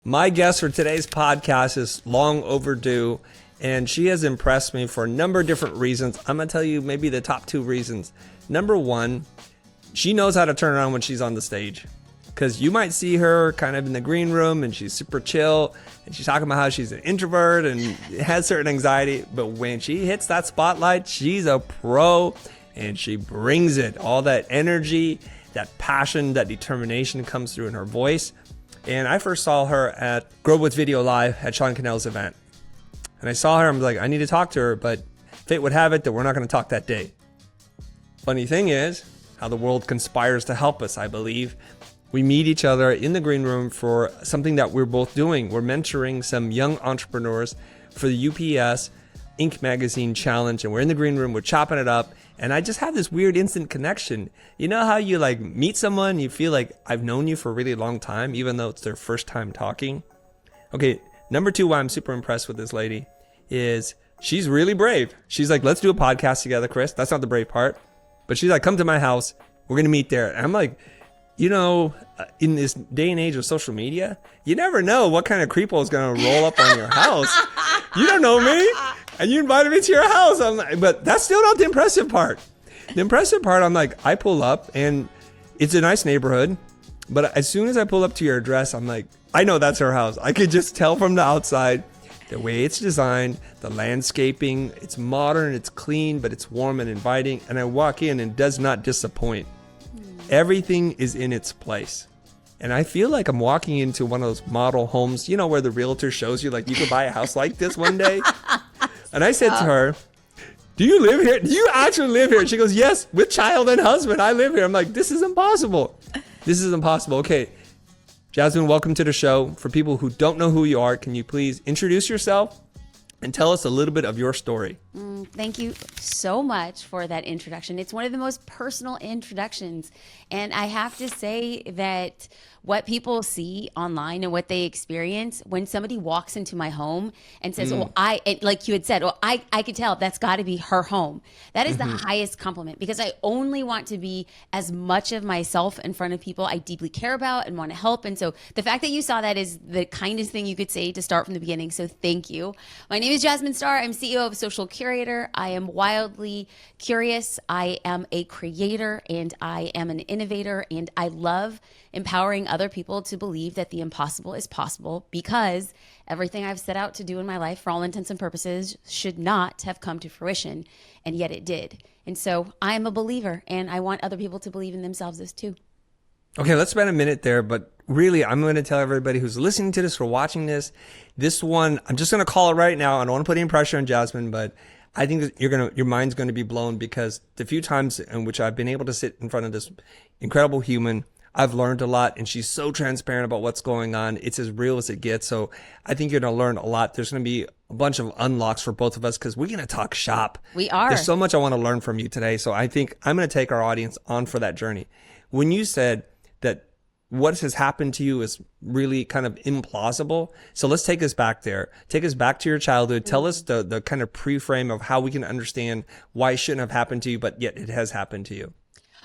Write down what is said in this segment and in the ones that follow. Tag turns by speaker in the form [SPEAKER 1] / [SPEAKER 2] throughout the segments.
[SPEAKER 1] My guest for today's podcast is long overdue, and she has impressed me for a number of different reasons. I'm going to tell you maybe the top two reasons. Number one, she knows how to turn around when she's on the stage. Because you might see her kind of in the green room and she's super chill and she's talking about how she's an introvert and has certain anxiety. But when she hits that spotlight, she's a pro and she brings it. All that energy, that passion, that determination comes through in her voice. And I first saw her at Grow With Video Live at Sean Cannell's event. And I saw her, I'm like, I need to talk to her, but fate would have it that we're not going to talk that day. Funny thing is, how the world conspires to help us, I believe. We meet each other in the green room for something that we're both doing. We're mentoring some young entrepreneurs for the UPS Inc. Magazine Challenge, and we're in the green room, we're chopping it up, and I just have this weird instant connection. You know how you like meet someone, you feel like I've known you for a really long time, even though it's their first time talking? Okay, number two, why I'm super impressed with this lady is she's really brave. She's like, let's do a podcast together, Chris. That's not the brave part. But she's like, come to my house, we're gonna meet there. And I'm like, you know, in this day and age of social media, you never know what kind of creepo is going to roll up on your house. You don't know me, and you invited me to your house. I'm like, but that's still not the impressive part. The impressive part, I'm like, I pull up, and it's a nice neighborhood. But as soon as I pull up to your address, I'm like, I know that's her house. I could just tell from the outside, the way it's designed, the landscaping. It's modern, it's clean, but it's warm and inviting. And I walk in, and it does not disappoint. Everything is in its place. And I feel like I'm walking into one of those model homes, you know, where the realtor shows you, like, you could buy a house like this one day. And I said to her, do you live here? Do you actually live here? She goes, yes, with child and husband. I live here. I'm like, this is impossible. This is impossible. Okay, Jasmine, welcome to the show. For people who don't know who you are, can you please introduce yourself and tell us a little bit of your story?
[SPEAKER 2] Thank you so much for that introduction. It's one of the most personal introductions. And I have to say that what people see online and what they experience when somebody walks into my home and says, like you had said, I could tell that's got to be her home. That is the highest compliment, because I only want to be as much of myself in front of people I deeply care about and want to help. And so the fact that you saw that is the kindest thing you could say to start from the beginning. So thank you. My name is Jasmine Star. I'm CEO of Social Curator. I am wildly curious. I am a creator and I am an innovator, and I love empowering other people to believe that the impossible is possible, because everything I've set out to do in my life, for all intents and purposes, should not have come to fruition, and yet it did. And so I am a believer, and I want other people to believe in themselves as too.
[SPEAKER 1] Okay, let's spend a minute there, but really, I'm going to tell everybody who's listening to this or watching this one, I'm just going to call it right now. I don't want to put any pressure on Jasmine, but I think that your mind's going to be blown, because the few times in which I've been able to sit in front of this incredible human, I've learned a lot, and she's so transparent about what's going on. It's as real as it gets. So I think you're going to learn a lot. There's going to be a bunch of unlocks for both of us, because we're going to talk shop.
[SPEAKER 2] We are.
[SPEAKER 1] There's so much I want to learn from you today. So I think I'm going to take our audience on for that journey. When you said that what has happened to you is really kind of implausible. So let's take us back there. Take us back to your childhood. Tell us the kind of pre-frame of how we can understand why it shouldn't have happened to you, but yet it has happened to you.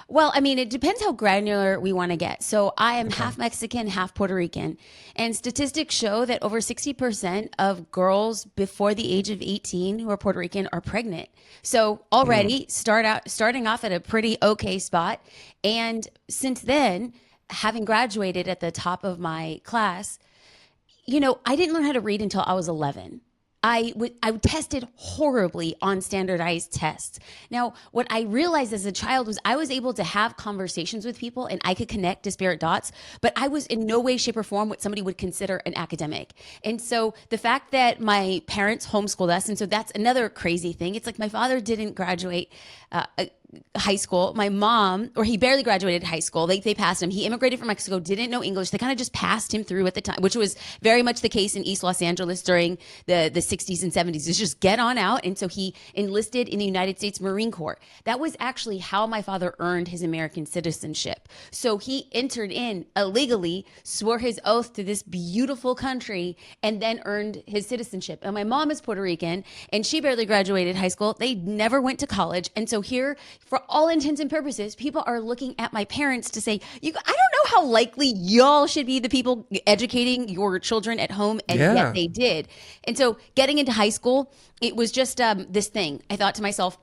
[SPEAKER 2] Well, I mean, it depends how granular we want to get. So I am half Mexican, half Puerto Rican. And statistics show that over 60% of girls before the age of 18 who are Puerto Rican are pregnant. So already starting off at a pretty okay spot. And since then, having graduated at the top of my class, you know, I didn't learn how to read until I was 11. I tested horribly on standardized tests. Now, what I realized as a child was I was able to have conversations with people and I could connect disparate dots, but I was in no way, shape, or form what somebody would consider an academic. And so the fact that my parents homeschooled us, and so that's another crazy thing. It's like my father didn't graduate high school. My mom, or he barely graduated high school. They passed him. He immigrated from Mexico, didn't know English. They kind of just passed him through at the time, which was very much the case in East Los Angeles during the 60s and 70s. It's just get on out. And so he enlisted in the United States Marine Corps. That was actually how my father earned his American citizenship. So he entered in illegally, swore his oath to this beautiful country, and then earned his citizenship. And my mom is Puerto Rican, and she barely graduated high school. They never went to college. And so here for all intents and purposes, people are looking at my parents to say, I don't know how likely y'all should be the people educating your children at home, and yet they did. And so getting into high school, it was just this thing. I thought to myself,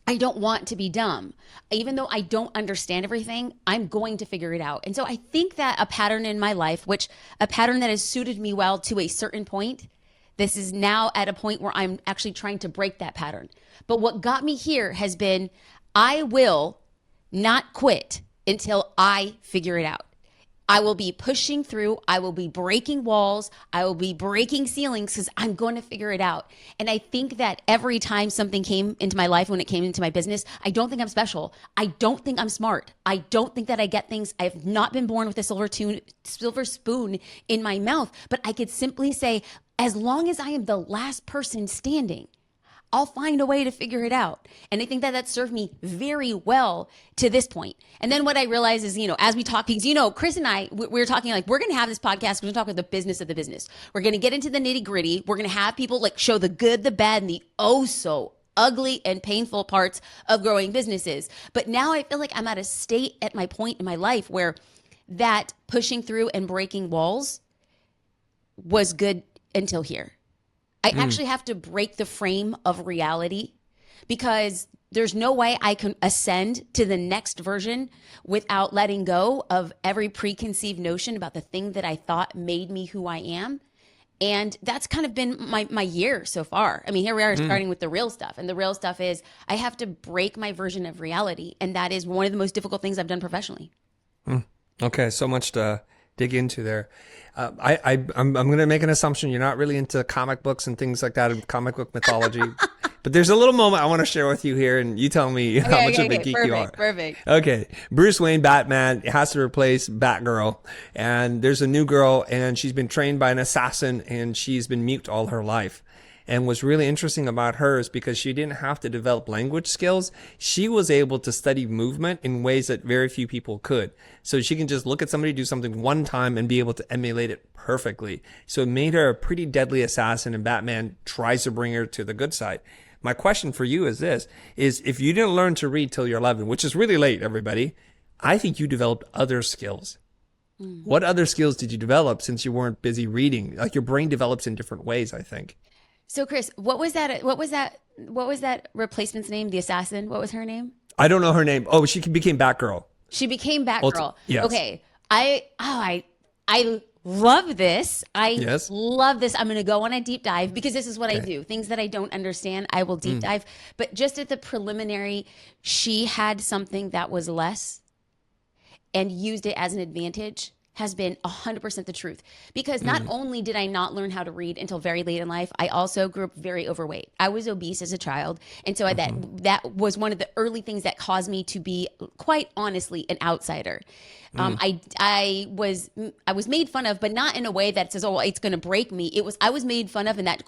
[SPEAKER 2] I don't want to be dumb. Even though I don't understand everything, I'm going to figure it out. And so I think that a pattern in my life, a pattern that has suited me well to a certain point, this is now at a point where I'm actually trying to break that pattern. But what got me here has been, I will not quit until I figure it out. I will be pushing through. I will be breaking walls. I will be breaking ceilings because I'm going to figure it out. And I think that every time something came into my life, when it came into my business, I don't think I'm special. I don't think I'm smart. I don't think that I get things. I have not been born with a silver spoon in my mouth, but I could simply say, as long as I am the last person standing, I'll find a way to figure it out. And I think that served me very well to this point. And then what I realized is, as we talk, because, Chris and I, we were talking like, we're going to have this podcast. We're going to talk about the business of the business. We're going to get into the nitty gritty. We're going to have people like show the good, the bad, and the oh so ugly and painful parts of growing businesses. But now I feel like I'm at a state at my point in my life where that pushing through and breaking walls was good until here. I actually have to break the frame of reality, because there's no way I can ascend to the next version without letting go of every preconceived notion about the thing that I thought made me who I am. And that's kind of been my year so far. I mean, here we are starting with the real stuff. And the real stuff is I have to break my version of reality. And that is one of the most difficult things I've done professionally.
[SPEAKER 1] Okay, so much to dig into there. I'm going to make an assumption you're not really into comic books and things like that, and comic book mythology. But there's a little moment I want to share with you here, and you tell me how much of a geek you are.
[SPEAKER 2] Perfect.
[SPEAKER 1] Okay. Bruce Wayne, Batman, has to replace Batgirl. And there's a new girl, and she's been trained by an assassin, and she's been mute all her life. And what's really interesting about her is because she didn't have to develop language skills, she was able to study movement in ways that very few people could. So she can just look at somebody do something one time and be able to emulate it perfectly. So it made her a pretty deadly assassin, and Batman tries to bring her to the good side. My question for you is this, is if you didn't learn to read till you're 11, which is really late, everybody, I think you developed other skills. What other skills did you develop since you weren't busy reading? Like, your brain develops in different ways, I think.
[SPEAKER 2] So Chris, what was that replacement's name? The assassin? What was her name?
[SPEAKER 1] I don't know her name. Oh, she became Batgirl.
[SPEAKER 2] She became Batgirl.
[SPEAKER 1] Yes.
[SPEAKER 2] Okay. I love this. Love this. I'm going to go on a deep dive, because this is what I do. Things that I don't understand, I will deep dive. But just at the preliminary, she had something that was less and used it as an advantage, has been 100% the truth. Because not only did I not learn how to read until very late in life, I also grew up very overweight. I was obese as a child. And so that was one of the early things that caused me to be, quite honestly, an outsider. I was made fun of, but not in a way that says, oh, it's going to break me. I was made fun of, and that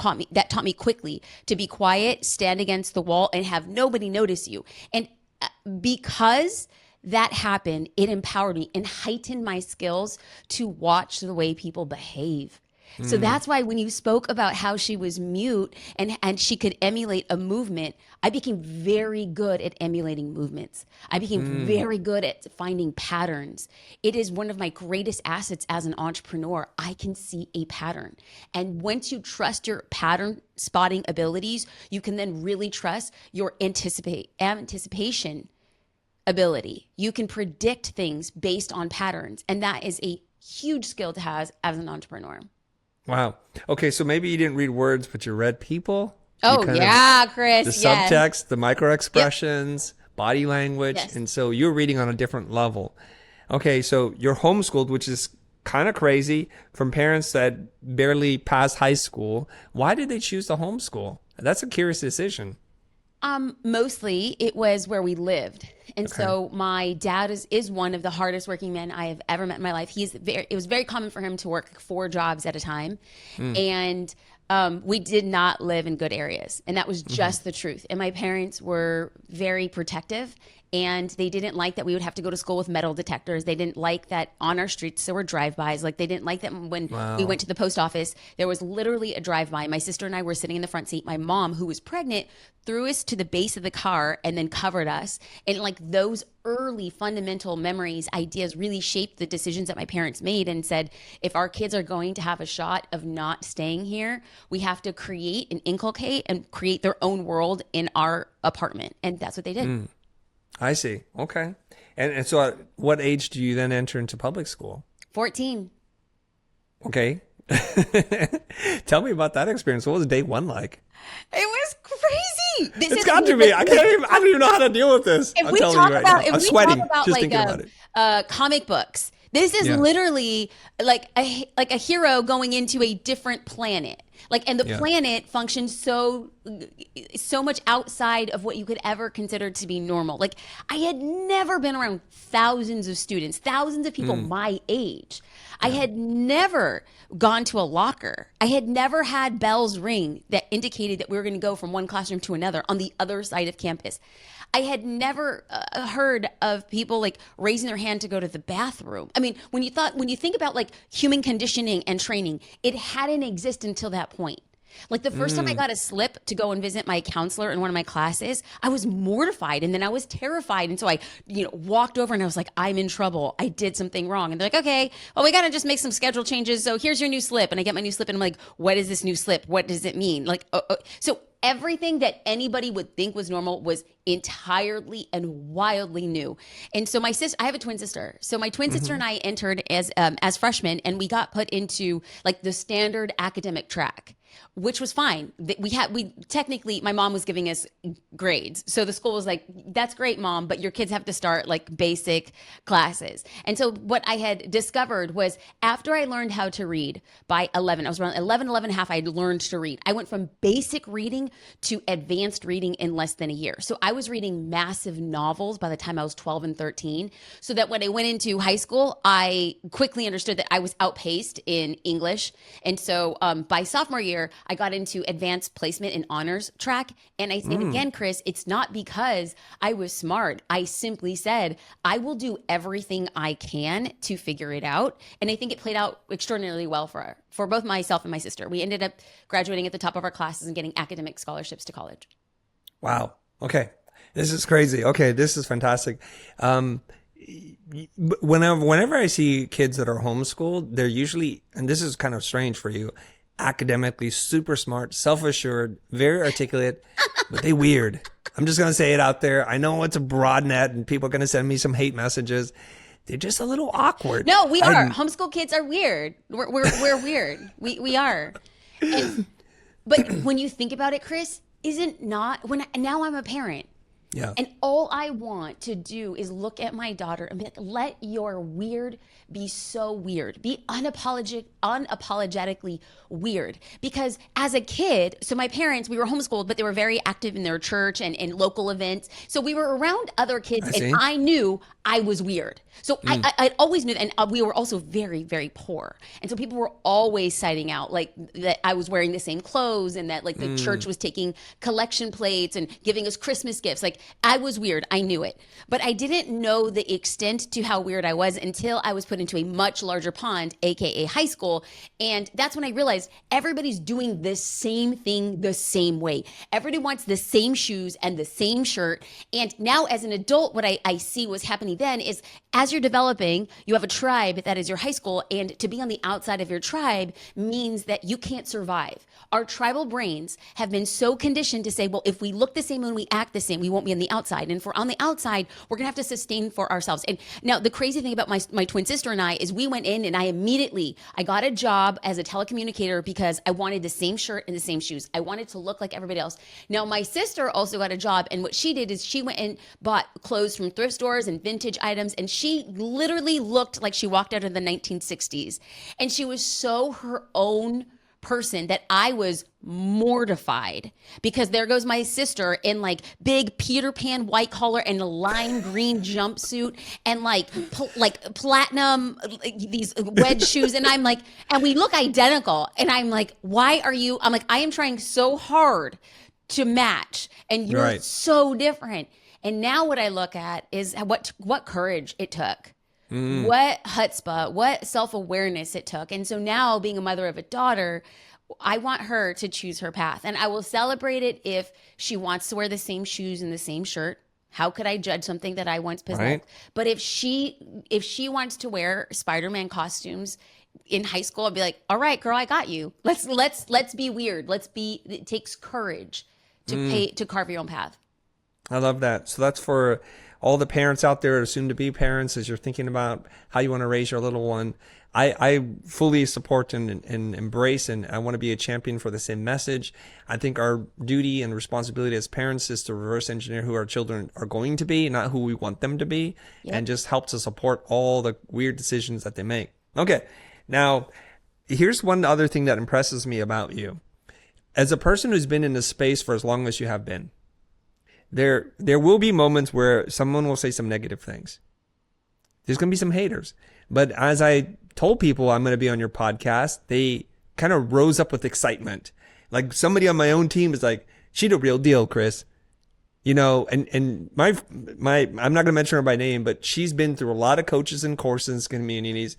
[SPEAKER 2] taught me quickly to be quiet, stand against the wall, and have nobody notice you. And because that happened, it empowered me and heightened my skills to watch the way people behave. So that's why when you spoke about how she was mute and she could emulate a movement, I became very good at emulating movements. I became very good at finding patterns. It is one of my greatest assets as an entrepreneur. I can see a pattern. And once you trust your pattern spotting abilities, you can then really trust your anticipation ability. You can predict things based on patterns. And that is a huge skill to have as an entrepreneur.
[SPEAKER 1] Wow. Okay, so maybe you didn't read words, but you read people.
[SPEAKER 2] Oh, yeah, Chris.
[SPEAKER 1] The subtext, the micro expressions, body language.
[SPEAKER 2] Yes.
[SPEAKER 1] And so you're reading on a different level. Okay, so you're homeschooled, which is kind of crazy, from parents that barely passed high school. Why did they choose to homeschool? That's a curious decision.
[SPEAKER 2] Mostly it was where we lived. And so my dad is one of the hardest working men I have ever met in my life. It was very common for him to work 4 jobs at a time. And we did not live in good areas. And that was just the truth. And my parents were very protective. And they didn't like that we would have to go to school with metal detectors. They didn't like that on our streets there were drive-bys. Like, they didn't like that when we went to the post office, there was literally a drive-by. My sister and I were sitting in the front seat. My mom, who was pregnant, threw us to the base of the car and then covered us. And like, those early fundamental memories, ideas really shaped the decisions that my parents made, and said, if our kids are going to have a shot of not staying here, we have to create and inculcate and create their own world in our apartment. And that's what they did.
[SPEAKER 1] I see. Okay. And so at what age do you then enter into public school?
[SPEAKER 2] 14.
[SPEAKER 1] Okay. Tell me about that experience. What was day one like?
[SPEAKER 2] It was crazy.
[SPEAKER 1] It's got to be. I don't even know how to deal with this.
[SPEAKER 2] If
[SPEAKER 1] I'm
[SPEAKER 2] we
[SPEAKER 1] telling
[SPEAKER 2] talk
[SPEAKER 1] you right
[SPEAKER 2] about,
[SPEAKER 1] now. I'm
[SPEAKER 2] if we
[SPEAKER 1] sweating
[SPEAKER 2] talk about
[SPEAKER 1] just
[SPEAKER 2] like
[SPEAKER 1] thinking about it.
[SPEAKER 2] Comic books, this is literally like a hero going into a different planet. Like, and the planet functions so much outside of what you could ever consider to be normal. Like, I had never been around thousands of students, thousands of people my age. I had never gone to a locker. I had never had bells ring that indicated that we were going to go from one classroom to another on the other side of campus. I had never heard of people like raising their hand to go to the bathroom. I mean, when you think about like human conditioning and training, it hadn't existed until that point. Like, the first time I got a slip to go and visit my counselor in one of my classes, I was mortified, and then I was terrified. And so I, walked over and I was like, I'm in trouble. I did something wrong. And they're like, okay, well, we got to just make some schedule changes. So here's your new slip. And I get my new slip and I'm like, what is this new slip? What does it mean? Like, so everything that anybody would think was normal was entirely and wildly new. And so I have a twin sister. So my twin sister and I entered as freshmen, and we got put into like the standard academic track, which was fine. We technically, my mom was giving us grades. So the school was like, that's great, Mom, but your kids have to start like basic classes. And so what I had discovered was, after I learned how to read by 11, I was around 11 and a half, I had learned to read. I went from basic reading to advanced reading in less than a year. So I was reading massive novels by the time I was 12 and 13, so that when I went into high school, I quickly understood that I was outpaced in English. And so by sophomore year, I got into advanced placement and honors track. And again, Chris, it's not because I was smart. I simply said, I will do everything I can to figure it out. And I think it played out extraordinarily well for both myself and my sister. We ended up graduating at the top of our classes and getting academic scholarships to college.
[SPEAKER 1] Wow. Okay. This is crazy. Okay. This is fantastic. Whenever I see kids that are homeschooled, they're usually, and this is kind of strange for you, academically super smart, self-assured, very articulate, but they weird. I'm just going to say it out there. I know it's a broad net and people are going to send me some hate messages. They're just a little awkward.
[SPEAKER 2] No, we are. Homeschool kids are weird. We're weird. We are. But when you think about it, Chris, now I'm a parent.
[SPEAKER 1] Yeah.
[SPEAKER 2] And all I want to do is look at my daughter and be like, let your weird be so weird. Be unapologetically weird. Because as a kid, so my parents, we were homeschooled, but they were very active in their church and in local events. So we were around other kids, and I knew I was weird. So I always knew, and we were also very, very poor. And so people were always citing out like that I was wearing the same clothes, and that like the church was taking collection plates and giving us Christmas gifts. Like, I was weird. I knew it. But I didn't know the extent to how weird I was until I was put into a much larger pond, AKA high school. And that's when I realized everybody's doing the same thing the same way. Everybody wants the same shoes and the same shirt. And now as an adult, what I see was happening then is, as you're developing, you have a tribe that is your high school. And to be on the outside of your tribe means that you can't survive. Our tribal brains have been so conditioned to say, well, if we look the same and we act the same, we won't be on the outside. And if we're on the outside, we're going to have to sustain for ourselves. And now the crazy thing about my twin sister and I is we went in and I got a job as a telecommunicator because I wanted the same shirt and the same shoes. I wanted to look like everybody else. Now, my sister also got a job. And what she did is she went and bought clothes from thrift stores and vintage items. And she literally looked like she walked out of the 1960s. And she was so her own person that I was mortified, because there goes my sister in like big Peter Pan white collar and a lime green jumpsuit and like platinum these wedge shoes, and I'm like, and we look identical, and I'm like, I'm like, I am trying so hard to match, and you're so different. And now what I look at is what courage it took. What chutzpah, what self-awareness it took. And so now, being a mother of a daughter, I want her to choose her path. And I will celebrate it if she wants to wear the same shoes and the same shirt. How could I judge something that I once possessed?
[SPEAKER 1] Right.
[SPEAKER 2] But if she wants to wear Spider-Man costumes in high school, I'd be like, all right, girl, I got you. Let's be weird. It takes courage to carve your own path.
[SPEAKER 1] I love that. So that's for all the parents out there, or soon to be parents, as you're thinking about how you want to raise your little one. I fully support and embrace, and I want to be a champion for the same message. I think our duty and responsibility as parents is to reverse engineer who our children are going to be, not who we want them to be, and just help to support all the weird decisions that they make. Okay. Now, here's one other thing that impresses me about you. As a person who's been in this space for as long as you have been, there will be moments where someone will say some negative things. There's going to be some haters. But as I told people I'm going to be on your podcast, they kind of rose up with excitement. Like somebody on my own team is like, "She the real deal, Chris." You know, and my I'm not going to mention her by name, but she's been through a lot of coaches and courses, communities.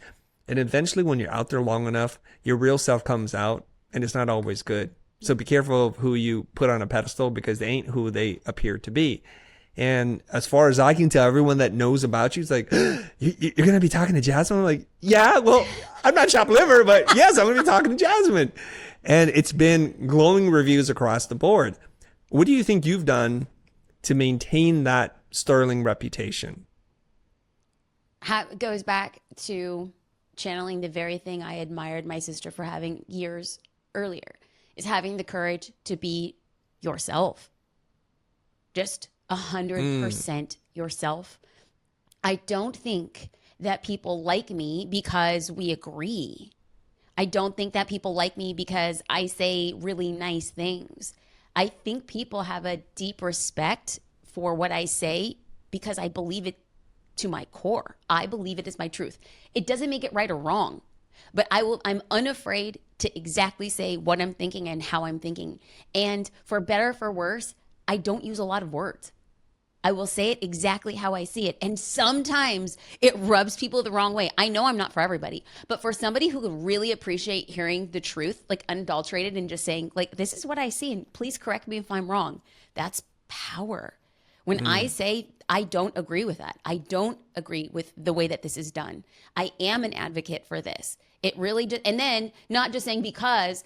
[SPEAKER 1] And eventually when you're out there long enough, your real self comes out, and it's not always good. So be careful of who you put on a pedestal, because they ain't who they appear to be. And as far as I can tell, everyone that knows about you is like, you're going to be talking to Jasmine? I'm like, yeah, well, I'm not chopped liver, but yes, I'm going to be talking to Jasmine. And it's been glowing reviews across the board. What do you think you've done to maintain that sterling reputation?
[SPEAKER 2] It goes back to channeling the very thing I admired my sister for having years earlier, is having the courage to be yourself. Just 100% yourself. I don't think that people like me because we agree. I don't think that people like me because I say really nice things. I think people have a deep respect for what I say because I believe it to my core. I believe it is my truth. It doesn't make it right or wrong, but I'm unafraid to exactly say what I'm thinking and how I'm thinking. And for better or for worse, I don't use a lot of words. I will say it exactly how I see it. And sometimes it rubs people the wrong way. I know I'm not for everybody, but for somebody who would really appreciate hearing the truth, like unadulterated, and just saying, like, this is what I see, and please correct me if I'm wrong. That's power. When I say I don't agree with that, I don't agree with the way that this is done, I am an advocate for this. It really just, and then not just saying because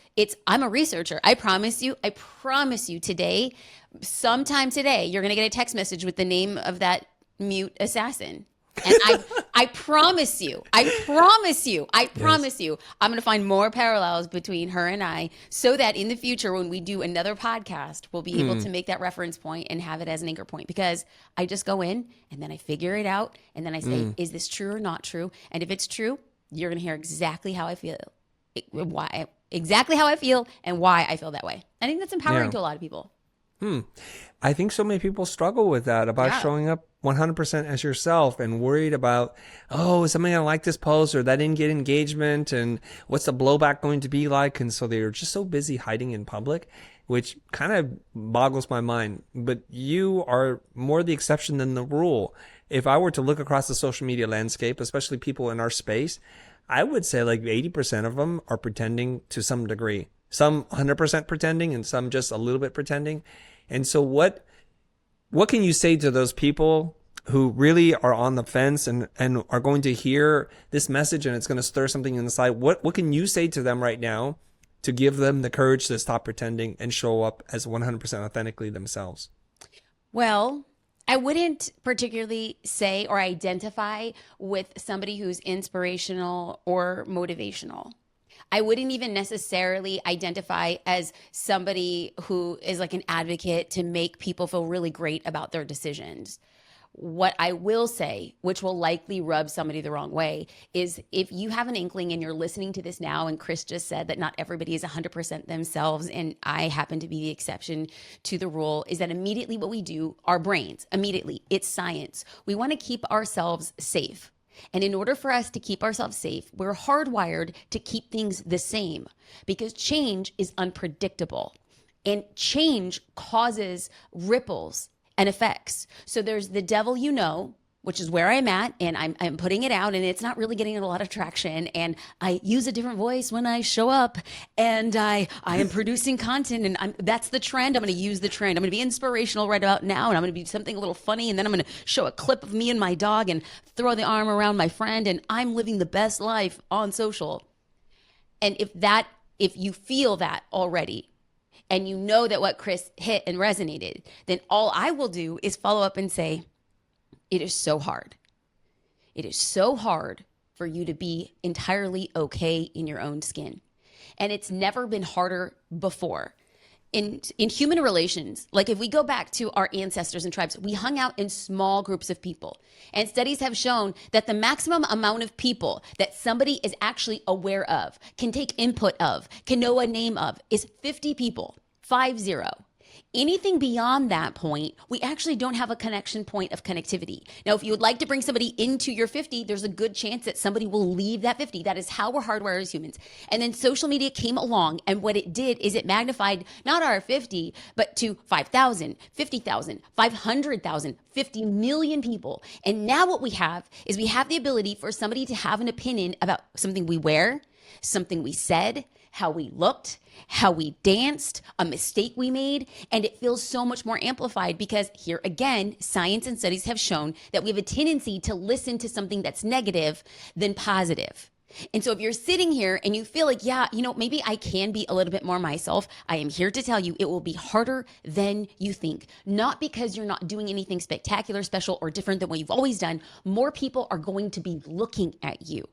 [SPEAKER 2] I'm a researcher. I promise you today, sometime today, you're going to get a text message with the name of that mute assassin. And I promise you, I'm going to find more parallels between her and I, so that in the future, when we do another podcast, we'll be able to make that reference point and have it as an anchor point, because I just go in and then I figure it out. And then I say, is this true or not true? And if it's true, you're going to hear exactly how I feel, exactly how I feel and why I feel that way. I think that's empowering to a lot of people.
[SPEAKER 1] I think so many people struggle with that, about showing up 100% as yourself, and worried about, oh, is somebody going to like this post, or that didn't get engagement, and what's the blowback going to be like? And so they're just so busy hiding in public, which kind of boggles my mind. But you are more the exception than the rule. If I were to look across the social media landscape, especially people in our space, I would say like 80% of them are pretending to some degree. Some 100% pretending, and some just a little bit pretending. And so what can you say to those people who really are on the fence and are going to hear this message, and it's going to stir something inside? What can you say to them right now to give them the courage to stop pretending and show up as 100% authentically themselves?
[SPEAKER 2] Well, I wouldn't particularly say or identify with somebody who's inspirational or motivational. I wouldn't even necessarily identify as somebody who is like an advocate to make people feel really great about their decisions. What I will say, which will likely rub somebody the wrong way, is if you have an inkling and you're listening to this now, and Chris just said that not everybody is 100% themselves, and I happen to be the exception to the rule, is that immediately what we do, our brains, immediately, it's science. We want to keep ourselves safe. And in order for us to keep ourselves safe, we're hardwired to keep things the same, because change is unpredictable, and change causes ripples and effects. So there's the devil, which is where I'm at, and I'm putting it out, and it's not really getting a lot of traction. And I use a different voice when I show up, and I am producing content, and that's the trend. I'm going to use the trend. I'm going to be inspirational right about now, and I'm going to be something a little funny, and then I'm going to show a clip of me and my dog and throw the arm around my friend, and I'm living the best life on social. And if you feel that already, and you know that what Chris hit and resonated, then all I will do is follow up and say, it is so hard. It is so hard for you to be entirely okay in your own skin. And it's never been harder before. In human relations, like if we go back to our ancestors and tribes, we hung out in small groups of people. And studies have shown that the maximum amount of people that somebody is actually aware of, can take input of, can know a name of, is 50 people, 50. Anything beyond that point, we actually don't have a connection point of connectivity. Now, if you would like to bring somebody into your 50, there's a good chance that somebody will leave that 50. That is how we're hardwired as humans. And then social media came along, and what it did is it magnified not our 50, but to 5,000, 50,000, 500,000, 50 million people. And now what we have is we have the ability for somebody to have an opinion about something we wear, something we said, how we looked, how we danced, a mistake we made, and it feels so much more amplified because here again, science and studies have shown that we have a tendency to listen to something that's negative than positive. And so if you're sitting here and you feel like, yeah, maybe I can be a little bit more myself, I am here to tell you it will be harder than you think. Not because you're not doing anything spectacular, special, or different than what you've always done. More people are going to be looking at you.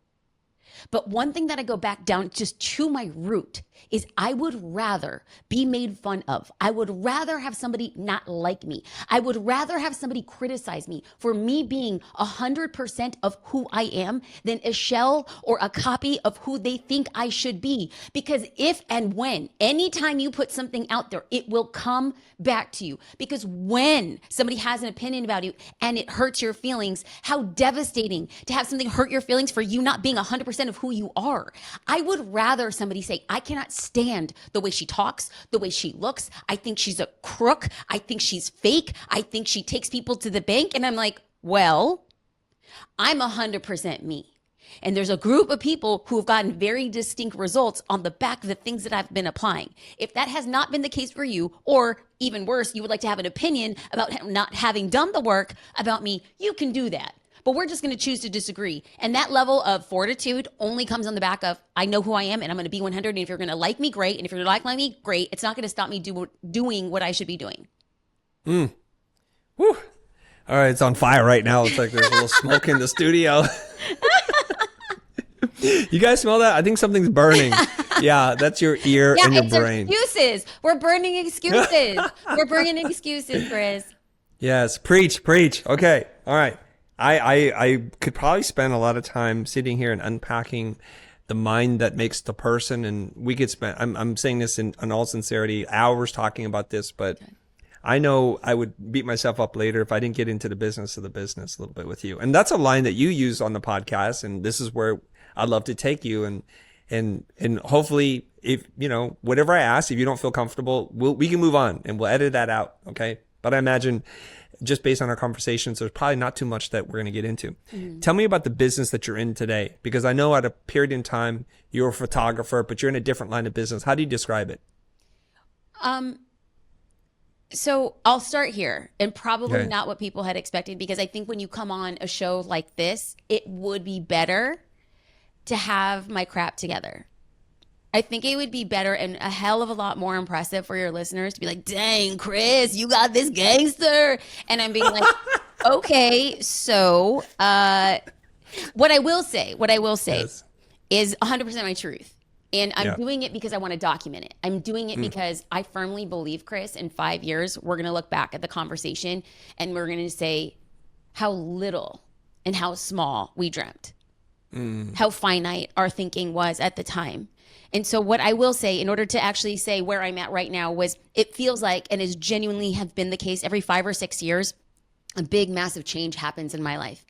[SPEAKER 2] But one thing that I go back down just to my root is I would rather be made fun of. I would rather have somebody not like me. I would rather have somebody criticize me for me being 100% of who I am than a shell or a copy of who they think I should be. Because if and when, anytime you put something out there, it will come back to you. Because when somebody has an opinion about you and it hurts your feelings, how devastating to have something hurt your feelings for you not being 100% of who you are. I would rather somebody say, I cannot stand the way she talks, the way she looks. I think she's a crook. I think she's fake. I think she takes people to the bank. And I'm like, well, I'm 100% me. And there's a group of people who have gotten very distinct results on the back of the things that I've been applying. If that has not been the case for you, or even worse, you would like to have an opinion about not having done the work about me, you can do that. But we're just going to choose to disagree. And that level of fortitude only comes on the back of, I know who I am and I'm going to be 100. And if you're going to like me, great. And if you're going to like me, great. It's not going to stop me doing what I should be doing.
[SPEAKER 1] Woo. All right. It's on fire right now. It's like there's a little smoke in the studio. You guys smell that? I think something's burning. Yeah, that's your ear and your brain.
[SPEAKER 2] Excuses. We're burning excuses. We're burning excuses, Chris.
[SPEAKER 1] Yes. Preach. Okay. All right. I could probably spend a lot of time sitting here and unpacking the mind that makes the person, and we could spend, I'm saying this in all sincerity, hours talking about this, but okay. I know I would beat myself up later if I didn't get into the business of the business a little bit with you. And that's a line that you use on the podcast, and this is where I'd love to take you, and hopefully if, whatever I ask, if you don't feel comfortable, we can move on and we'll edit that out. Okay. But I imagine just based on our conversations, there's probably not too much that we're going to get into. Mm-hmm. Tell me about the business that you're in today, because I know at a period in time, you're a photographer, but you're in a different line of business. How do you describe it?
[SPEAKER 2] So I'll start here, and probably not what people had expected, because I think when you come on a show like this, it would be better to have my crap together. I think it would be better and a hell of a lot more impressive for your listeners to be like, dang, Chris, you got this gangster. And I'm being like, okay, so what I will say yes. is 100% my truth. And I'm doing it because I want to document it. I'm doing it because I firmly believe, Chris, in 5 years, we're going to look back at the conversation and we're going to say how little and how small we dreamt, how finite our thinking was at the time. And so what I will say, in order to actually say where I'm at right now, was it feels like, and is genuinely have been the case, every 5 or 6 years, a big, massive change happens in my life.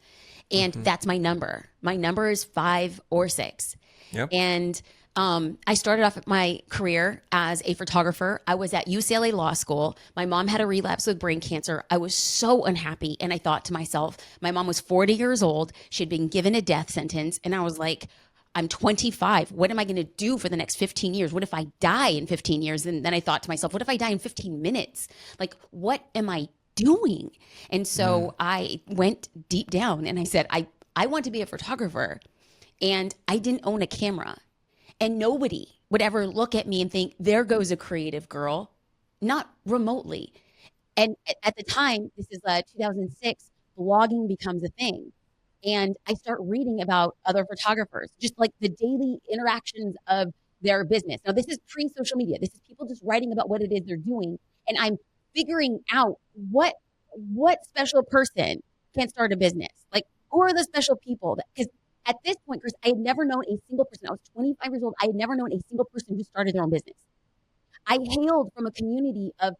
[SPEAKER 2] And that's my number. My number is 5 or 6. Yep. And I started off my career as a photographer. I was at UCLA Law School. My mom had a relapse with brain cancer. I was so unhappy. And I thought to myself, my mom was 40 years old. She'd been given a death sentence. And I was like, I'm 25. What am I going to do for the next 15 years? What if I die in 15 years? And then I thought to myself, what if I die in 15 minutes? Like, what am I doing? And so I went deep down and I said, I want to be a photographer. And I didn't own a camera. And nobody would ever look at me and think, there goes a creative girl, not remotely. And at the time, this is 2006, blogging becomes a thing. And I start reading about other photographers, just like the daily interactions of their business. Now, this is pre-social media. This is people just writing about what it is they're doing. And I'm figuring out what special person can start a business. Like, who are the special people? Because at this point, Chris, I had never known a single person. I was 25 years old. I had never known a single person who started their own business. I hailed from a community of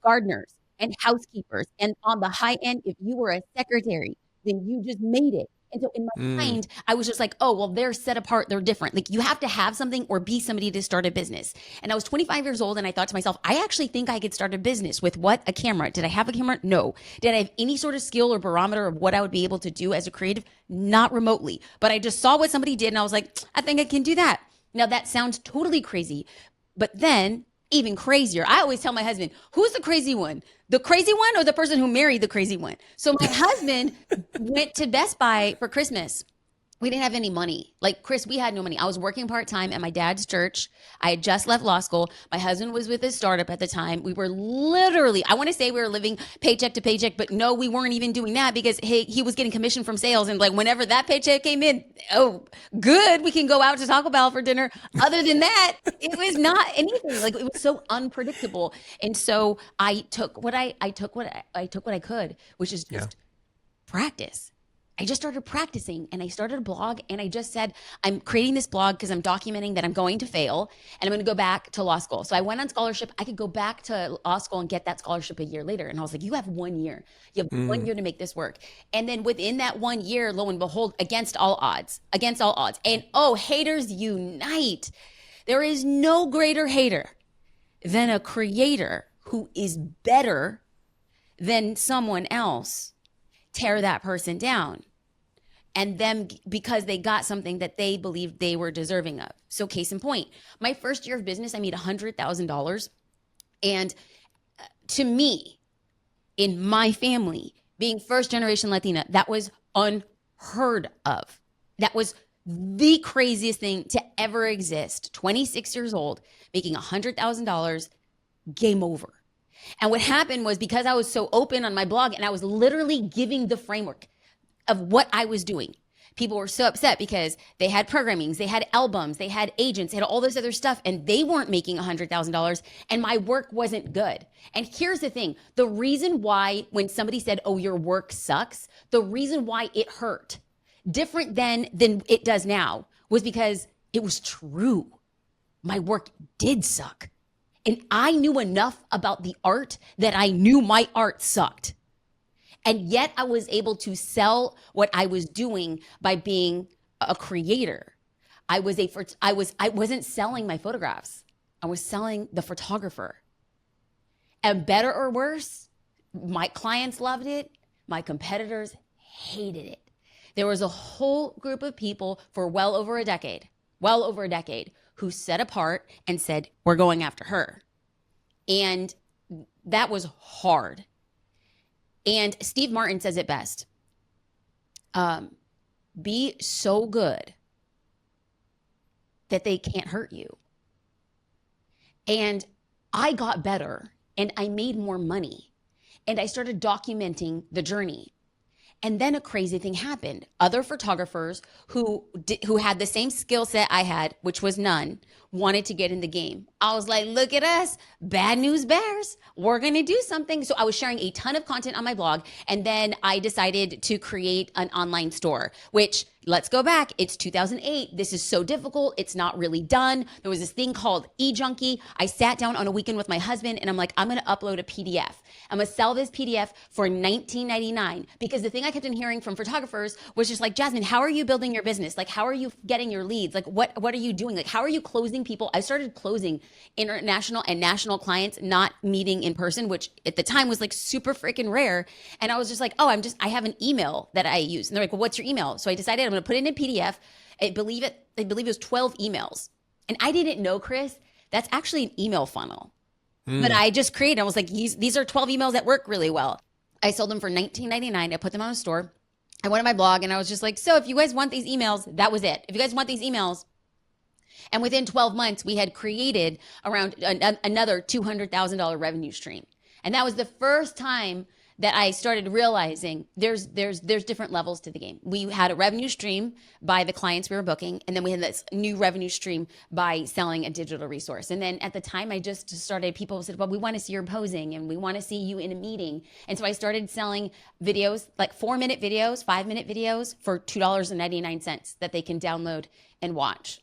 [SPEAKER 2] gardeners and housekeepers. And on the high end, if you were a secretary, then you just made it. And so in my mind, I was just like, oh, well, they're set apart. They're different. Like, you have to have something or be somebody to start a business. And I was 25 years old and I thought to myself, I actually think I could start a business with what? A camera. Did I have a camera? No. Did I have any sort of skill or barometer of what I would be able to do as a creative? Not remotely. But I just saw what somebody did and I was like, I think I can do that. Now that sounds totally crazy. But then even crazier, I always tell my husband, who's the crazy one? The crazy one or the person who married the crazy one? So my husband went to Best Buy for Christmas. We didn't have any money. Like, Chris, we had no money. I was working part-time at my dad's church. I had just left law school. My husband was with his startup at the time. We were literally, I want to say we were living paycheck to paycheck, but no, we weren't even doing that because he was getting commission from sales. And like, whenever that paycheck came in, oh, good, we can go out to Taco Bell for dinner. Other than that, it was not anything. Like, it was so unpredictable. And so I took what I could, which is just practice. I just started practicing and I started a blog and I just said, I'm creating this blog because I'm documenting that I'm going to fail and I'm going to go back to law school. So I went on scholarship. I could go back to law school and get that scholarship a year later. And I was like, you have 1 year. You have 1 year to make this work. And then within that 1 year, lo and behold, against all odds. And oh, haters unite. There is no greater hater than a creator who is better than someone else tear that person down. And them, because they got something that they believed they were deserving of. So case in point, my first year of business, I made $100,000. And to me, in my family, being first generation Latina, that was unheard of. That was the craziest thing to ever exist. 26 years old, making $100,000, game over. And what happened was, because I was so open on my blog and I was literally giving the framework of what I was doing, people were so upset because they had programmings, they had albums, they had agents, they had all this other stuff, and they weren't making $100,000 and my work wasn't good. And here's the thing, the reason why when somebody said, oh, your work sucks, the reason why it hurt different than it does now was because it was true. My work did suck. And I knew enough about the art that I knew my art sucked. And yet I was able to sell what I was doing by being a creator. I wasn't selling my photographs. I was selling the photographer. And better or worse, my clients loved it. My competitors hated it. There was a whole group of people for well over a decade, who set apart and said, we're going after her. And that was hard. And Steve Martin says it best. Be so good that they can't hurt you. And I got better and I made more money and I started documenting the journey. And then a crazy thing happened. Other photographers who had the same skill set I had, which was none, wanted to get in the game. I was like, look at us, bad news bears. We're going to do something. So I was sharing a ton of content on my blog. And then I decided to create an online store, which Let's go back. It's 2008. This is so difficult. It's not really done. There was this thing called e-junkie. I sat down on a weekend with my husband and I'm like, I'm going to upload a PDF. I'm going to sell this PDF for $19.99 because the thing I kept on hearing from photographers was just like, Jasmine, how are you building your business? Like, how are you getting your leads? Like, what are you doing? Like, how are you closing people? I started closing international and national clients, not meeting in person, which at the time was like super freaking rare. And I was just like, oh, I have an email that I use. And they're like, well, what's your email? So I decided I'm going to put it in a PDF. I believe it was 12 emails. And I didn't know, Chris, that's actually an email funnel. But I just created, I was like, these are 12 emails that work really well. I sold them for $19.99. I put them on a store. I went on my blog and I was just like, so if you guys want these emails, that was it. If you guys want these emails. And within 12 months, we had created around another $200,000 revenue stream. And that was the first time that I started realizing there's different levels to the game. We had a revenue stream by the clients we were booking, and then we had this new revenue stream by selling a digital resource. And then at the time I just started, people said, well, we want to see your posing and we want to see you in a meeting. And so I started selling videos, like 4-minute videos, 5-minute videos for $2.99 that they can download and watch.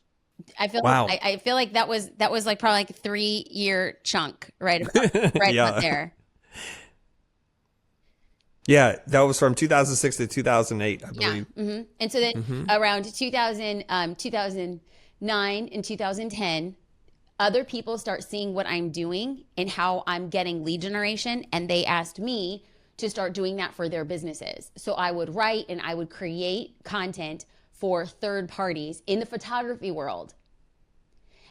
[SPEAKER 2] I feel
[SPEAKER 1] wow.
[SPEAKER 2] I feel like that was like probably like a 3-year chunk right about there.
[SPEAKER 1] Yeah, that was from 2006 to 2008, I believe.
[SPEAKER 2] Yeah. Mm-hmm. And so then around 2009 and 2010, other people start seeing what I'm doing and how I'm getting lead generation. And they asked me to start doing that for their businesses. So I would write and I would create content for third parties in the photography world.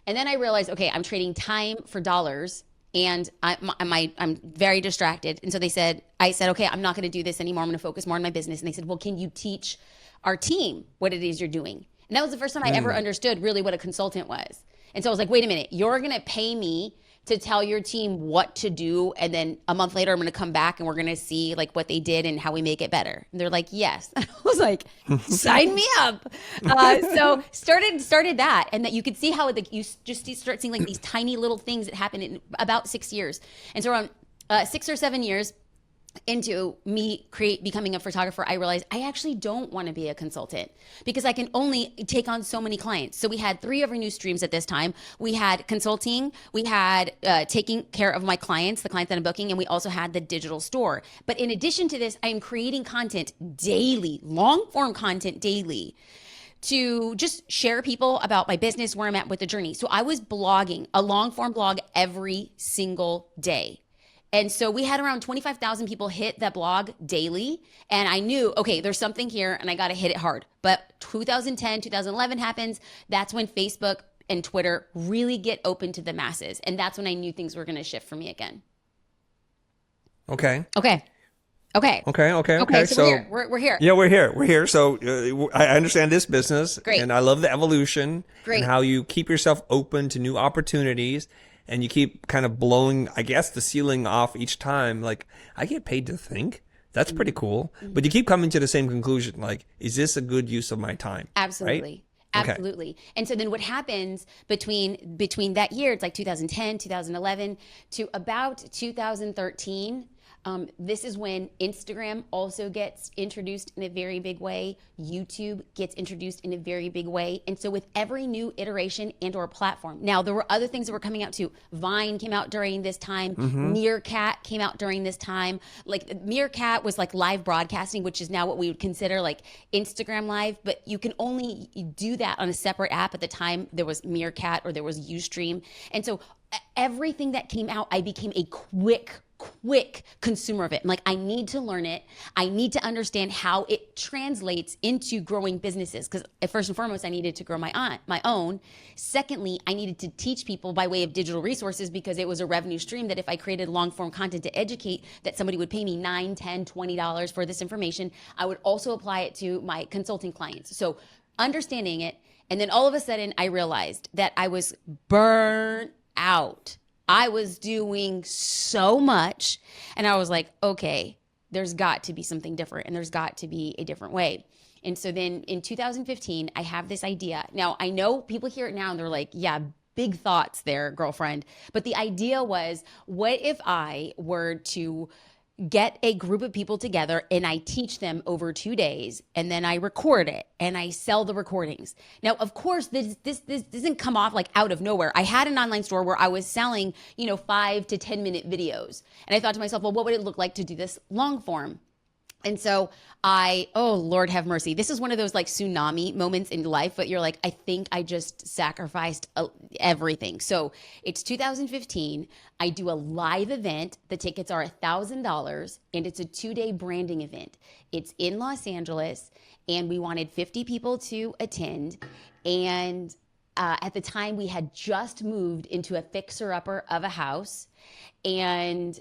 [SPEAKER 2] And then I realized, okay, I'm trading time for dollars. And I'm very distracted. And so I said, okay, I'm not going to do this anymore. I'm going to focus more on my business. And they said, well, can you teach our team what it is you're doing? And that was the first time I ever understood really what a consultant was. And so I was like, wait a minute, you're going to pay me to tell your team what to do. And then a month later, I'm going to come back and we're going to see like what they did and how we make it better. And they're like, yes. And I was like, sign me up. So started that. And that you could see how you just start seeing like these tiny little things that happen in about 6 years. And so around 6 or 7 years into me becoming a photographer, I realized I actually don't want to be a consultant because I can only take on so many clients. So we had 3 revenue streams at this time. We had consulting, we had taking care of my clients, the clients that I'm booking, and we also had the digital store. But in addition to this, I am creating content daily, long form content daily, to just share people about my business, where I'm at with the journey. So I was blogging, a long form blog every single day. And so we had around 25,000 people hit that blog daily. And I knew, okay, there's something here and I got to hit it hard. But 2010, 2011 happens. That's when Facebook and Twitter really get open to the masses. And that's when I knew things were going to shift for me again.
[SPEAKER 1] Okay.
[SPEAKER 2] So we're here.
[SPEAKER 1] Yeah, we're here. So I understand this business.
[SPEAKER 2] Great.
[SPEAKER 1] And I love the evolution.
[SPEAKER 2] Great.
[SPEAKER 1] And how you keep yourself open to new opportunities. And you keep kind of blowing, I guess, the ceiling off each time. Like, I get paid to think. That's pretty cool. But you keep coming to the same conclusion. Like, is this a good use of my time?
[SPEAKER 2] Absolutely.
[SPEAKER 1] Right?
[SPEAKER 2] Absolutely. Okay. And so then what happens between that year, it's like 2010, 2011 to about 2013, this is when Instagram also gets introduced in a very big way. YouTube gets introduced in a very big way. And so with every new iteration and or platform, now there were other things that were coming out too. Vine came out during this time. Meerkat came out during this time. Like Meerkat was like live broadcasting, which is now what we would consider like Instagram live, but you can only do that on a separate app. At the time there was Meerkat or there was Ustream. And so everything that came out, I became a quick consumer of it. I'm like, I need to learn it. I need to understand how it translates into growing businesses. Because first and foremost, I needed to grow my own. Secondly, I needed to teach people by way of digital resources because it was a revenue stream that if I created long form content to educate, that somebody would pay me $9, $10, $20 for this information. I would also apply it to my consulting clients. So understanding it. And then all of a sudden I realized that I was burnt out. I was doing so much and I was like, okay, there's got to be something different and there's got to be a different way. And so then in 2015, I have this idea. Now I know people hear it now and they're like, yeah, big thoughts there, girlfriend. But the idea was, what if I were to get a group of people together and I teach them over 2 days, and then I record it and I sell the recordings. Now, of course, this doesn't come off like out of nowhere. I had an online store where I was selling, 5 to 10 minute videos. And I thought to myself, well, what would it look like to do this long form? And so oh Lord have mercy. This is one of those like tsunami moments in life, but you're like, I think I just sacrificed everything. So it's 2015. I do a live event. The tickets are $1,000 and it's a 2-day branding event. It's in Los Angeles and we wanted 50 people to attend. And at the time we had just moved into a fixer-upper of a house, and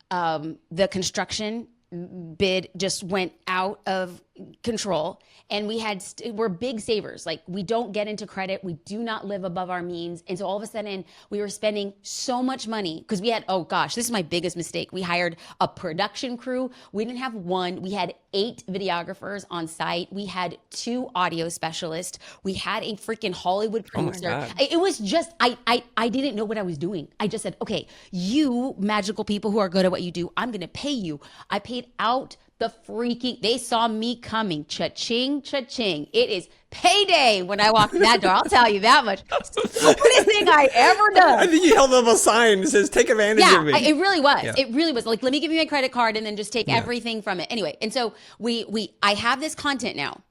[SPEAKER 2] the construction bid just went out of control, and we're big savers. Like, we don't get into credit, we do not live above our means, and so all of a sudden we were spending so much money because we had, oh gosh, this is my biggest mistake, we hired a production crew. We didn't have one, we had 8 videographers on site, we had 2 audio specialists, we had a freaking Hollywood producer.
[SPEAKER 1] Oh my God.
[SPEAKER 2] It was just, I didn't know what I was doing. I just said, okay, you magical people who are good at what you do, I'm gonna pay you. I paid out the freaking, they saw me coming. Cha-ching, cha-ching. It is payday when I walked in that door. I'll tell you that much. Stupidest thing I ever done.
[SPEAKER 1] I think you held up a sign that says, take advantage of me.
[SPEAKER 2] It really was.
[SPEAKER 1] Yeah.
[SPEAKER 2] It really was. Like, let me give you my credit card and then just take everything from it. Anyway, and so I have this content now.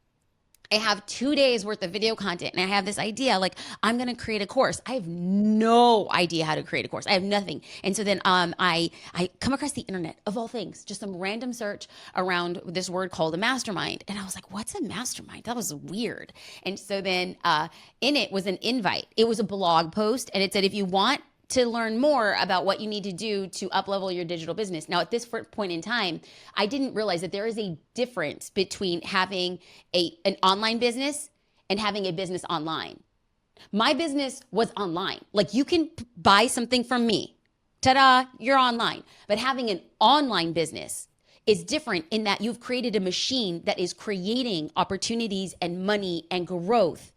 [SPEAKER 2] I have 2 days worth of video content, and I have this idea, like, I'm going to create a course. I have no idea how to create a course. I have nothing. And so then I come across the internet, of all things, just some random search around this word called a mastermind. And I was like, what's a mastermind? That was weird. And so then in it was an invite. It was a blog post, and it said, if you want to learn more about what you need to do to up-level your digital business. Now, at this point in time, I didn't realize that there is a difference between having an online business and having a business online. My business was online. Like, you can buy something from me. Ta-da, you're online. But having an online business is different in that you've created a machine that is creating opportunities and money and growth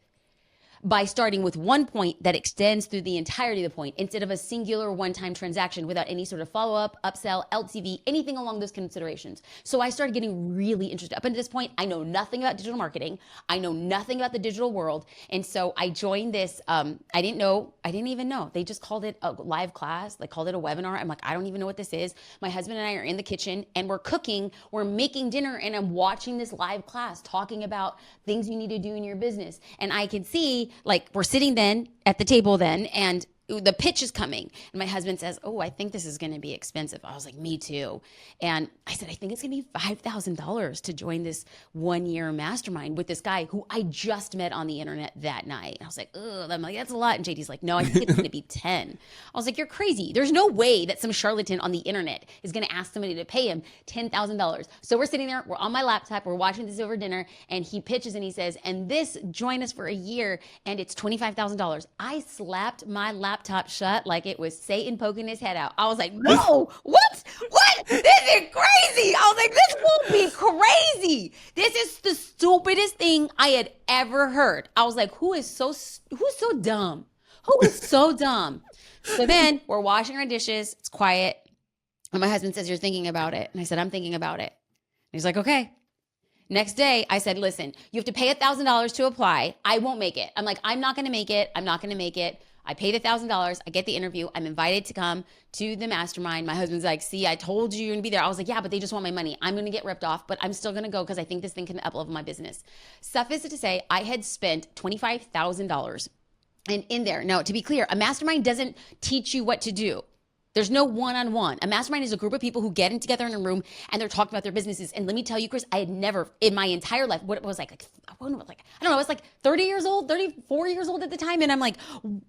[SPEAKER 2] by starting with one point that extends through the entirety of the point, instead of a singular one-time transaction without any sort of follow-up, upsell, LTV, anything along those considerations. So I started getting really interested. Up until this point, I know nothing about digital marketing. I know nothing about the digital world. And so I joined this, I didn't even know. They just called it a live class. They called it a webinar. I'm like, I don't even know what this is. My husband and I are in the kitchen and we're cooking, we're making dinner, and I'm watching this live class talking about things you need to do in your business. And I can see, like, we're sitting then at the table then, and the pitch is coming. And my husband says, oh, I think this is going to be expensive. I was like, me too. And I said, I think it's going to be $5,000 to join this 1-year mastermind with this guy who I just met on the internet that night. I was like, ugh, I'm like, that's a lot. And JD's like, no, I think it's going to be 10. I was like, you're crazy. There's no way that some charlatan on the internet is going to ask somebody to pay him $10,000. So we're sitting there, we're on my laptop, we're watching this over dinner, and he pitches and he says, and this, join us for a year, and it's $25,000. I slapped my laptop shut like it was Satan poking his head out. I was like, no, what? This is crazy. I was like, this will be crazy. This is the stupidest thing I had ever heard. I was like, who's so dumb? Who is so dumb? So then we're washing our dishes. It's quiet. And my husband says, you're thinking about it. And I said, I'm thinking about it. And he's like, okay. Next day, I said, listen, you have to pay $1,000 to apply. I won't make it. I'm like, I'm not going to make it. I'm not going to make it. I paid $1,000. I get the interview. I'm invited to come to the mastermind. My husband's like, see, I told you you're going to be there. I was like, yeah, but they just want my money. I'm going to get ripped off, but I'm still going to go because I think this thing can up-level my business. Suffice it to say, I had spent $25,000. And in there, now, to be clear, a mastermind doesn't teach you what to do. There's no one-on-one. A mastermind is a group of people who get in together in a room and they're talking about their businesses. And let me tell you, Chris, I had never in my entire life, what it was like I don't know, I was like 30 years old, 34 years old at the time. And I'm like,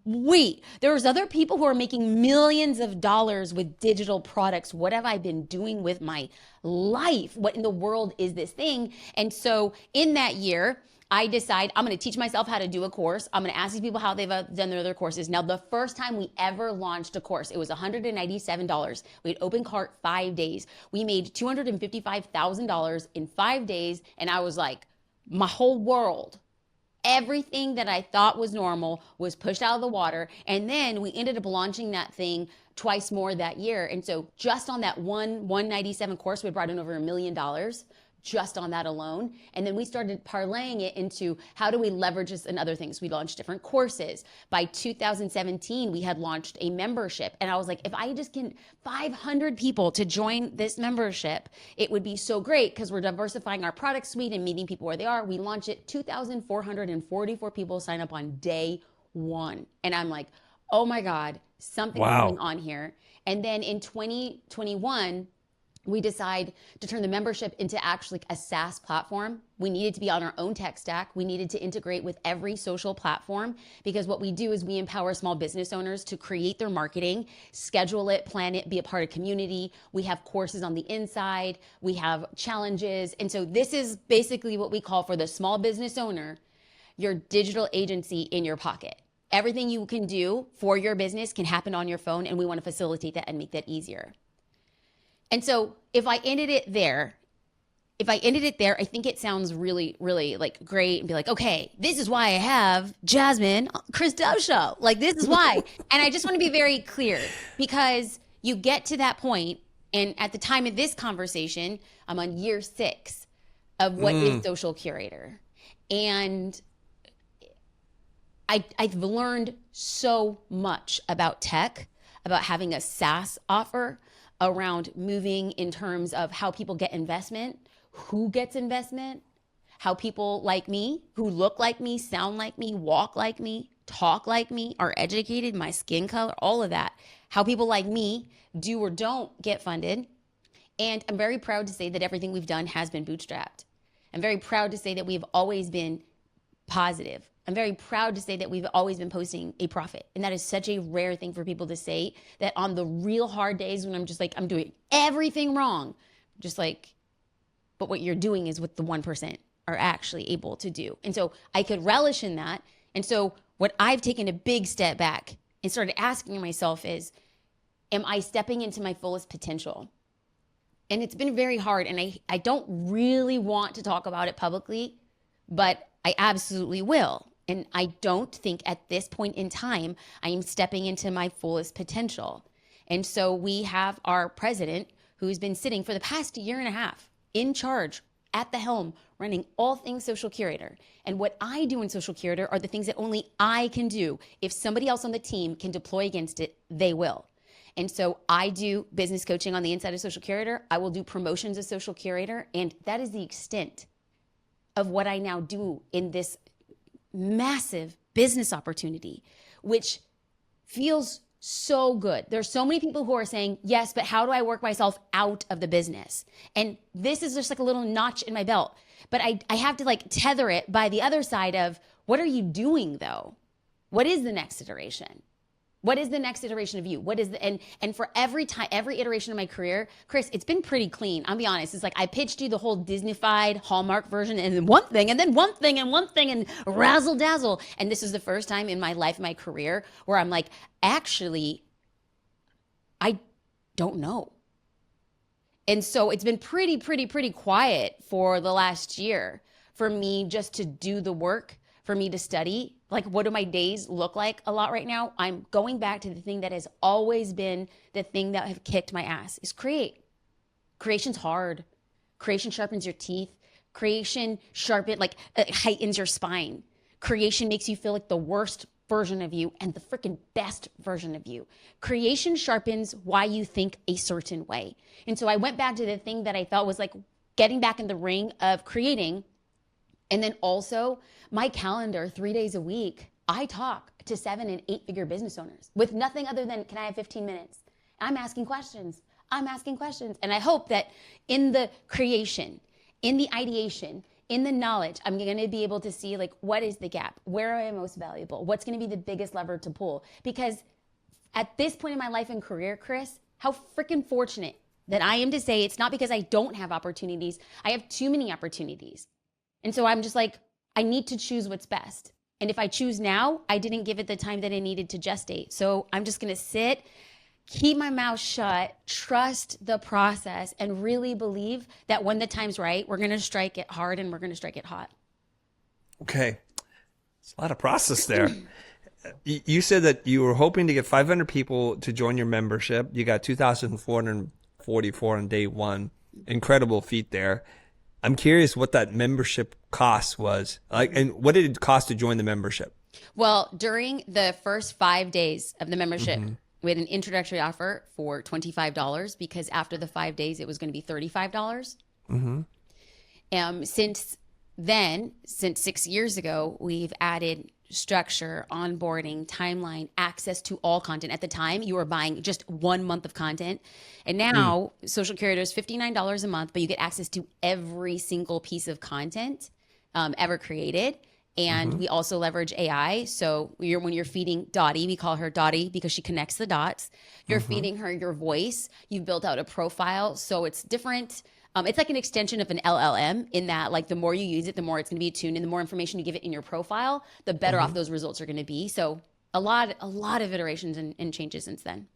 [SPEAKER 2] wait, there's other people who are making millions of dollars with digital products. What have I been doing with my life? What in the world is this thing? And so in that year, I decide I'm going to teach myself how to do a course. I'm going to ask these people how they've done their other courses. Now, the first time we ever launched a course, it was $197. We had open cart 5 days. We made $255,000 in 5 days. And I was like, my whole world Everything that I thought was normal was pushed out of the water. And then we ended up launching that thing twice more that year. And so just on that 197 course, we brought in over $1 million just on that alone. And then we started parlaying it into how do we leverage this and other things. We launched different courses. By 2017, we had launched a membership. And I was like, if I just get 500 people to join this membership, it would be so great because we're diversifying our product suite and meeting people where they are. We launched it, 2,444 people sign up on day one. And I'm like, oh my God, something's going on here. And then in 2021, we decide to turn the membership into actually a SaaS platform. We needed to be on our own tech stack. We needed to integrate with every social platform because what we do is we empower small business owners to create their marketing, schedule it, plan it, be a part of community. We have courses on the inside. We have challenges. And so this is basically what we call for the small business owner, your digital agency in your pocket. Everything you can do for your business can happen on your phone, and we want to facilitate that and make that easier. And so if I ended it there, I think it sounds really, really like great and be like, okay, this is why I have Jasmine Christelle show. Like, this is why. And I just want to be very clear because you get to that point, and at the time of this conversation, I'm on year 6 of what is social curator. And I've learned so much about tech, about having a SaaS offer, around moving in terms of how people get investment, who gets investment, how people like me, who look like me, sound like me, walk like me, talk like me, are educated, my skin color, all of that, how people like me do or don't get funded. And I'm very proud to say that everything we've done has been bootstrapped. I'm very proud to say that we've always been positive. I'm very proud to say that we've always been posting a profit. And that is such a rare thing for people to say, that on the real hard days when I'm just like, I'm doing everything wrong, just like, but what you're doing is what the 1% are actually able to do. And so I could relish in that. And so what I've taken a big step back and started asking myself is, am I stepping into my fullest potential? And it's been very hard. And I don't really want to talk about it publicly, but I absolutely will. And I don't think at this point in time, I am stepping into my fullest potential. And so we have our president who's been sitting for the past year and a half in charge at the helm, running all things social curator. And what I do in social curator are the things that only I can do. If somebody else on the team can deploy against it, they will. And so I do business coaching on the inside of social curator. I will do promotions of social curator. And that is the extent of what I now do in this massive business opportunity, which feels so good. There's so many people who are saying, yes, but how do I work myself out of the business? And this is just like a little notch in my belt. But I have to like tether it by the other side of, what are you doing though? What is the next iteration? What is the next iteration of you? What is the, and for every time, every iteration of my career, Chris, it's been pretty clean. I'll be honest. It's like I pitched you the whole Disney-fied Hallmark version and then one thing and then one thing and one thing and razzle dazzle. And this is the first time in my life, my career, where I'm like, actually, I don't know. And so it's been pretty quiet for the last year for me just to do the work, for me to study. Like, what do my days look like a lot right now? I'm going back to the thing that has always been the thing that have kicked my ass is create. Creation's hard. Creation sharpens your teeth. Creation heightens your spine. Creation makes you feel like the worst version of you and the freaking best version of you. Creation sharpens why you think a certain way. And so I went back to the thing that I felt was like getting back in the ring of creating. And then also my calendar, 3 days a week, I talk to 7 and 8 figure business owners with nothing other than, can I have 15 minutes? I'm asking questions. And I hope that in the creation, in the ideation, in the knowledge, I'm going to be able to see like, what is the gap? Where am I most valuable? What's going to be the biggest lever to pull? Because at this point in my life and career, Chris, how freaking fortunate that I am to say it's not because I don't have opportunities. I have too many opportunities. And so I'm just like, I need to choose what's best. And if I choose now, I didn't give it the time that it needed to gestate. So I'm just going to sit, keep my mouth shut, trust the process, and really believe that when the time's right, we're going to strike it hard and we're going to strike it hot.
[SPEAKER 1] Okay. It's a lot of process there. You said that you were hoping to get 500 people to join your membership. You got 2,444 on day one. Incredible feat there. I'm curious what that membership cost was. Like, and what did it cost to join the membership?
[SPEAKER 2] Well, during the first 5 days of the membership, we had an introductory offer for $25 because after the 5 days, it was going to be $35. Since then, since 6 years ago, we've added structure, onboarding, timeline, access to all content. At the time, you were buying just 1 month of content. And now Social Curator is $59 a month, but you get access to every single piece of content ever created. And we also leverage AI. So when you're feeding Dottie, we call her Dottie because she connects the dots. You're feeding her your voice. You've built out a profile. So it's different. It's like an extension of an LLM in that, like, the more you use it, the more it's going to be attuned, and the more information you give it in your profile, the better off those results are going to be. So a lot of iterations and changes since then.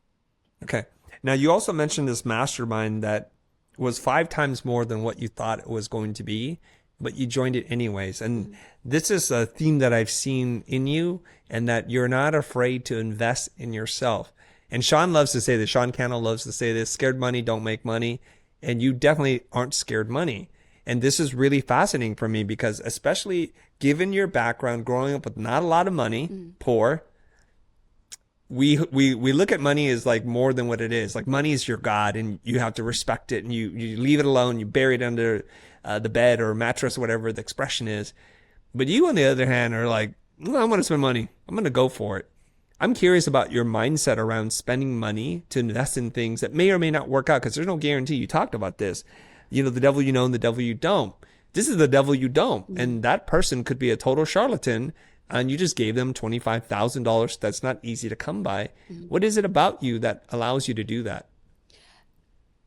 [SPEAKER 1] Okay. Now, you also mentioned this mastermind that was 5 times more than what you thought it was going to be, but you joined it anyways. And this is a theme that I've seen in you, and that you're not afraid to invest in yourself. And Sean loves to say this. Sean Cannell loves to say this: scared money don't make money. And you definitely aren't scared money. And this is really fascinating for me because, especially given your background, growing up with not a lot of money, poor, we look at money as like more than what it is. Like, money is your God, and you have to respect it, and you leave it alone. You bury it under the bed or mattress, whatever the expression is. But you, on the other hand, are like, well, I'm going to spend money. I'm going to go for it. I'm curious about your mindset around spending money to invest in things that may or may not work out, because there's no guarantee. You talked about this. You know, the devil you know and the devil you don't. This is the devil you don't. And that person could be a total charlatan, and you just gave them $25,000. That's not easy to come by. What is it about you that allows you to do that?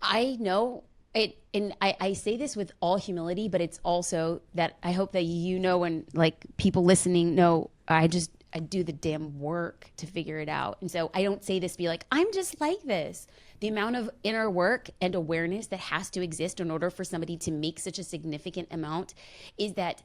[SPEAKER 2] I know it, and I say this with all humility, but it's also that I hope that you know, and like people listening know, I do the damn work to figure it out. And so I don't say this to be like, I'm just like this. The amount of inner work and awareness that has to exist in order for somebody to make such a significant amount is that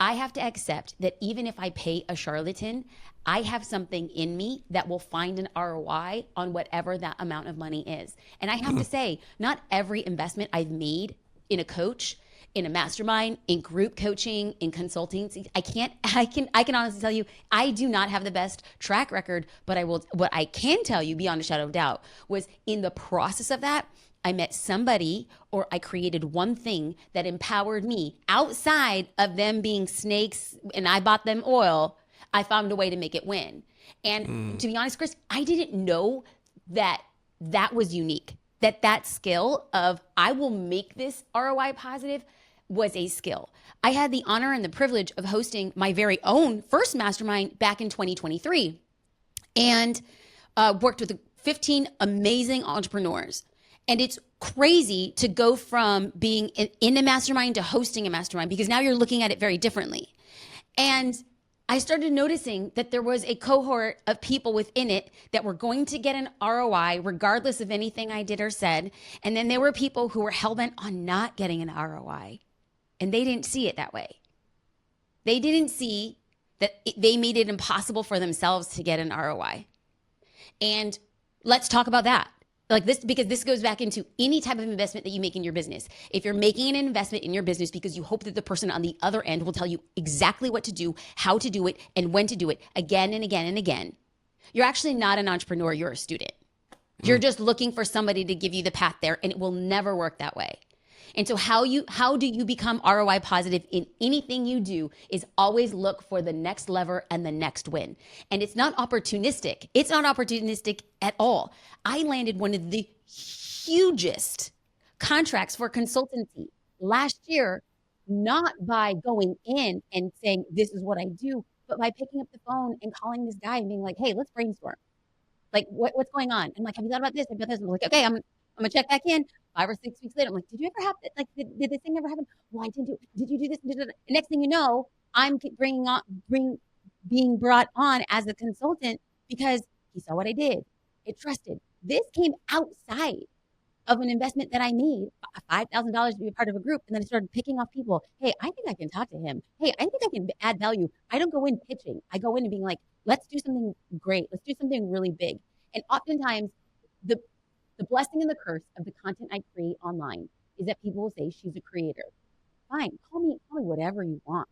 [SPEAKER 2] I have to accept that even if I pay a charlatan, I have something in me that will find an ROI on whatever that amount of money is. And I have to say, not every investment I've made in a coach, in a mastermind, in group coaching, in consulting, I can honestly tell you, I do not have the best track record, but what I can tell you beyond a shadow of doubt was in the process of that, I met somebody, or I created one thing that empowered me outside of them being snakes and I bought them oil. I found a way to make it win. And to be honest, Chris, I didn't know that was unique, that skill of I will make this ROI positive was a skill. I had the honor and the privilege of hosting my very own first mastermind back in 2023 and worked with 15 amazing entrepreneurs. And it's crazy to go from being in a mastermind to hosting a mastermind, because now you're looking at it very differently. And I started noticing that there was a cohort of people within it that were going to get an ROI regardless of anything I did or said. And then there were people who were hellbent on not getting an ROI. And they didn't see it that way. They didn't see that they made it impossible for themselves to get an ROI. And let's talk about that. Like this, because this goes back into any type of investment that you make in your business. If you're making an investment in your business because you hope that the person on the other end will tell you exactly what to do, how to do it, and when to do it again and again and again, you're actually not an entrepreneur, you're a student. You're just looking for somebody to give you the path there, and it will never work that way. And so how do you become ROI positive in anything you do is always look for the next lever and the next win. And it's not opportunistic. It's not opportunistic at all. I landed one of the hugest contracts for consultancy last year, not by going in and saying, this is what I do, but by picking up the phone and calling this guy and being like, hey, let's brainstorm. Like, what's going on? I'm like, have you thought about this? Have you thought about this? I'm like, okay, I'm gonna check back in 5 or 6 weeks later. I'm like, did you ever have, like, did this thing ever happen? Well, I didn't do it. Did you do this? Next thing you know, I'm being brought on as a consultant because he saw what I did. It trusted. This came outside of an investment that I made $5,000 to be a part of a group. And then I started picking off people. Hey, I think I can talk to him. Hey, I think I can add value. I don't go in pitching. I go in and being like, let's do something great. Let's do something really big. And oftentimes the blessing and the curse of the content I create online is that people will say she's a creator. Fine, call me whatever you want.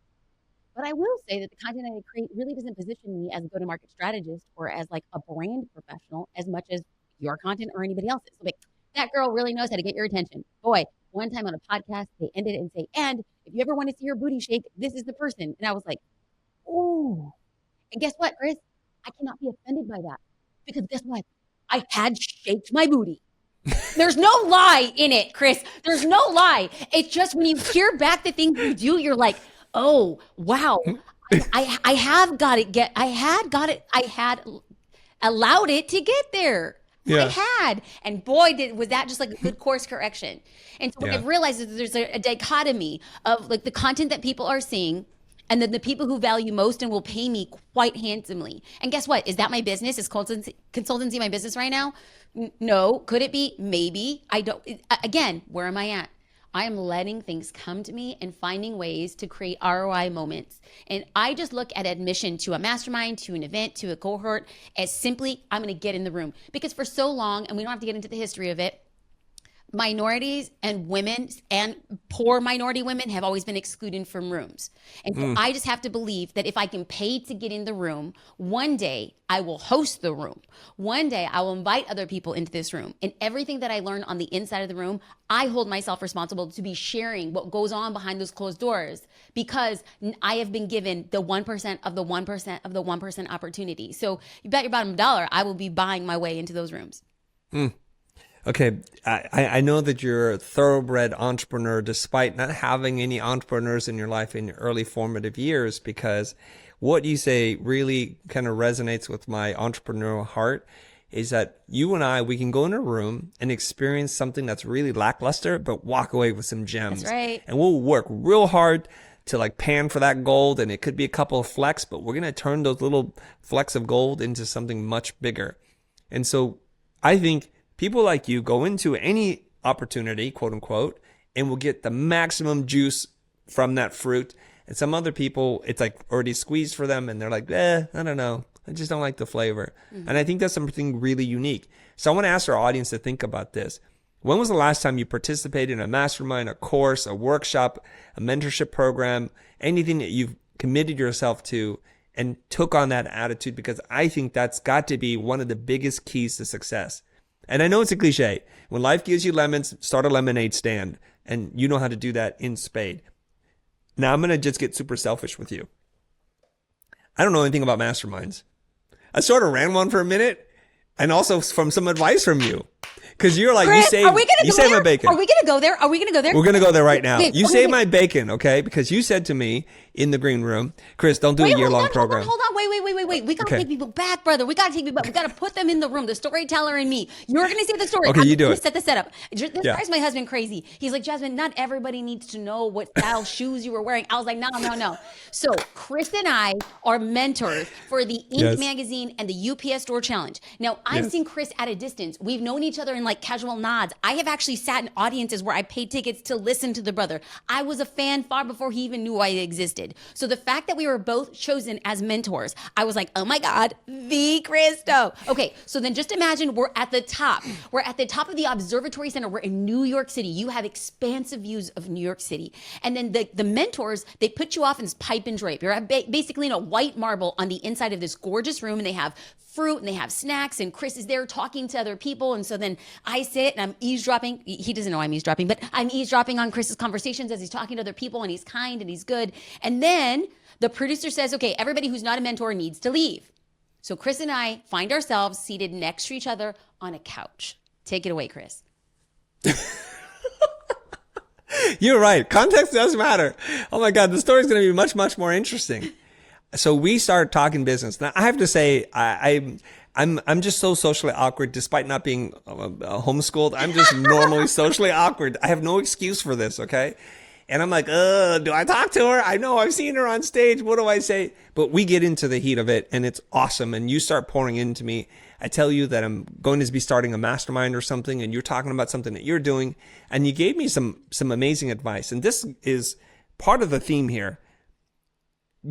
[SPEAKER 2] But I will say that the content I create really doesn't position me as a go-to-market strategist or as like a brand professional as much as your content or anybody else's. So like, that girl really knows how to get your attention. Boy, one time on a podcast, they ended it and say, and if you ever want to see your booty shake, this is the person. And I was like, oh. And guess what, Chris? I cannot be offended by that. Because guess what? I had shaked my booty. There's no lie in it, Chris. There's no lie. It's just when you hear back the things you do, you're like, oh, wow. I have got it. I had allowed it to get there. Yeah. I had. And boy, was that just like a good course correction. And so what I've realized is that there's a dichotomy of like the content that people are seeing and then the people who value most and will pay me quite handsomely. And guess what? Is that my business? Is consultancy my business right now? No. Could it be? Maybe. I don't. Again, where am I at? I am letting things come to me and finding ways to create ROI moments. And I just look at admission to a mastermind, to an event, to a cohort as simply, I'm going to get in the room. Because for so long, and we don't have to get into the history of it, minorities and women and poor minority women have always been excluded from rooms. And so I just have to believe that if I can pay to get in the room, one day I will host the room. One day I will invite other people into this room. And everything that I learn on the inside of the room, I hold myself responsible to be sharing what goes on behind those closed doors because I have been given the 1% of the 1% of the 1% opportunity. So you bet your bottom dollar, I will be buying my way into those rooms.
[SPEAKER 1] Okay, I know that you're a thoroughbred entrepreneur despite not having any entrepreneurs in your life in your early formative years, because what you say really kind of resonates with my entrepreneurial heart is that you and I, we can go in a room and experience something that's really lackluster, but walk away with some gems.
[SPEAKER 2] That's right.
[SPEAKER 1] And we'll work real hard to like pan for that gold, and it could be a couple of flecks, but we're going to turn those little flecks of gold into something much bigger. And so I think people like you go into any opportunity, quote unquote, and will get the maximum juice from that fruit. And some other people, it's like already squeezed for them and they're like, I don't know. I just don't like the flavor. And I think that's something really unique. So I want to ask our audience to think about this. When was the last time you participated in a mastermind, a course, a workshop, a mentorship program, anything that you've committed yourself to and took on that attitude? Because I think that's got to be one of the biggest keys to success. And I know it's a cliche. When life gives you lemons, start a lemonade stand. And you know how to do that in spade. Now I'm going to just get super selfish with you. I don't know anything about masterminds. I sort of ran one for a minute and also from some advice from you. Because you're like,
[SPEAKER 2] Chris,
[SPEAKER 1] you saved my bacon.
[SPEAKER 2] Are we going to go there?
[SPEAKER 1] We're going to go there right now. You saved my bacon, okay? Because you said to me in the green room, Chris, don't do a year-long program.
[SPEAKER 2] Hold on. Wait. We got to take people back, brother. We got to take people back. We got to put them in the room. The storyteller and me. You're going to say the story.
[SPEAKER 1] Okay, you do it.
[SPEAKER 2] Set the setup. This drives my husband crazy. He's like, Jasmine, not everybody needs to know what style shoes you were wearing. I was like, no. So Chris and I are mentors for the Inc. magazine and the UPS store challenge. Now, I've seen Chris at a distance. We've known each other in like casual nods. I have actually sat in audiences where I paid tickets to listen to the brother. I was a fan far before he even knew I existed. So the fact that we were both chosen as mentors, I was like, oh my God, the Christo. Okay, so then just imagine we're at the top. We're at the top of the observatory center. We're in New York City. You have expansive views of New York City. And then the mentors, they put you off in this pipe and drape. You're basically in a white marble on the inside of this gorgeous room, and they have fruit and they have snacks, and Chris is there talking to other people. And so then I sit and I'm eavesdropping. He doesn't know I'm eavesdropping, but I'm eavesdropping on Chris's conversations as he's talking to other people, and he's kind and he's good. And then the producer says, okay, everybody who's not a mentor needs to leave. So Chris and I find ourselves seated next to each other on a couch. Take it away, Chris.
[SPEAKER 1] You're right. Context does matter. Oh my God, the story's going to be much, much more interesting. So we start talking business. Now I have to say, I'm just so socially awkward, despite not being homeschooled. I'm just normally socially awkward. I have no excuse for this. Okay. And I'm like, do I talk to her? I know I've seen her on stage. What do I say? But we get into the heat of it and it's awesome. And you start pouring into me I tell you that I'm going to be starting a mastermind or something, and you're talking about something that you're doing, and you gave me some amazing advice. And this is part of the theme here.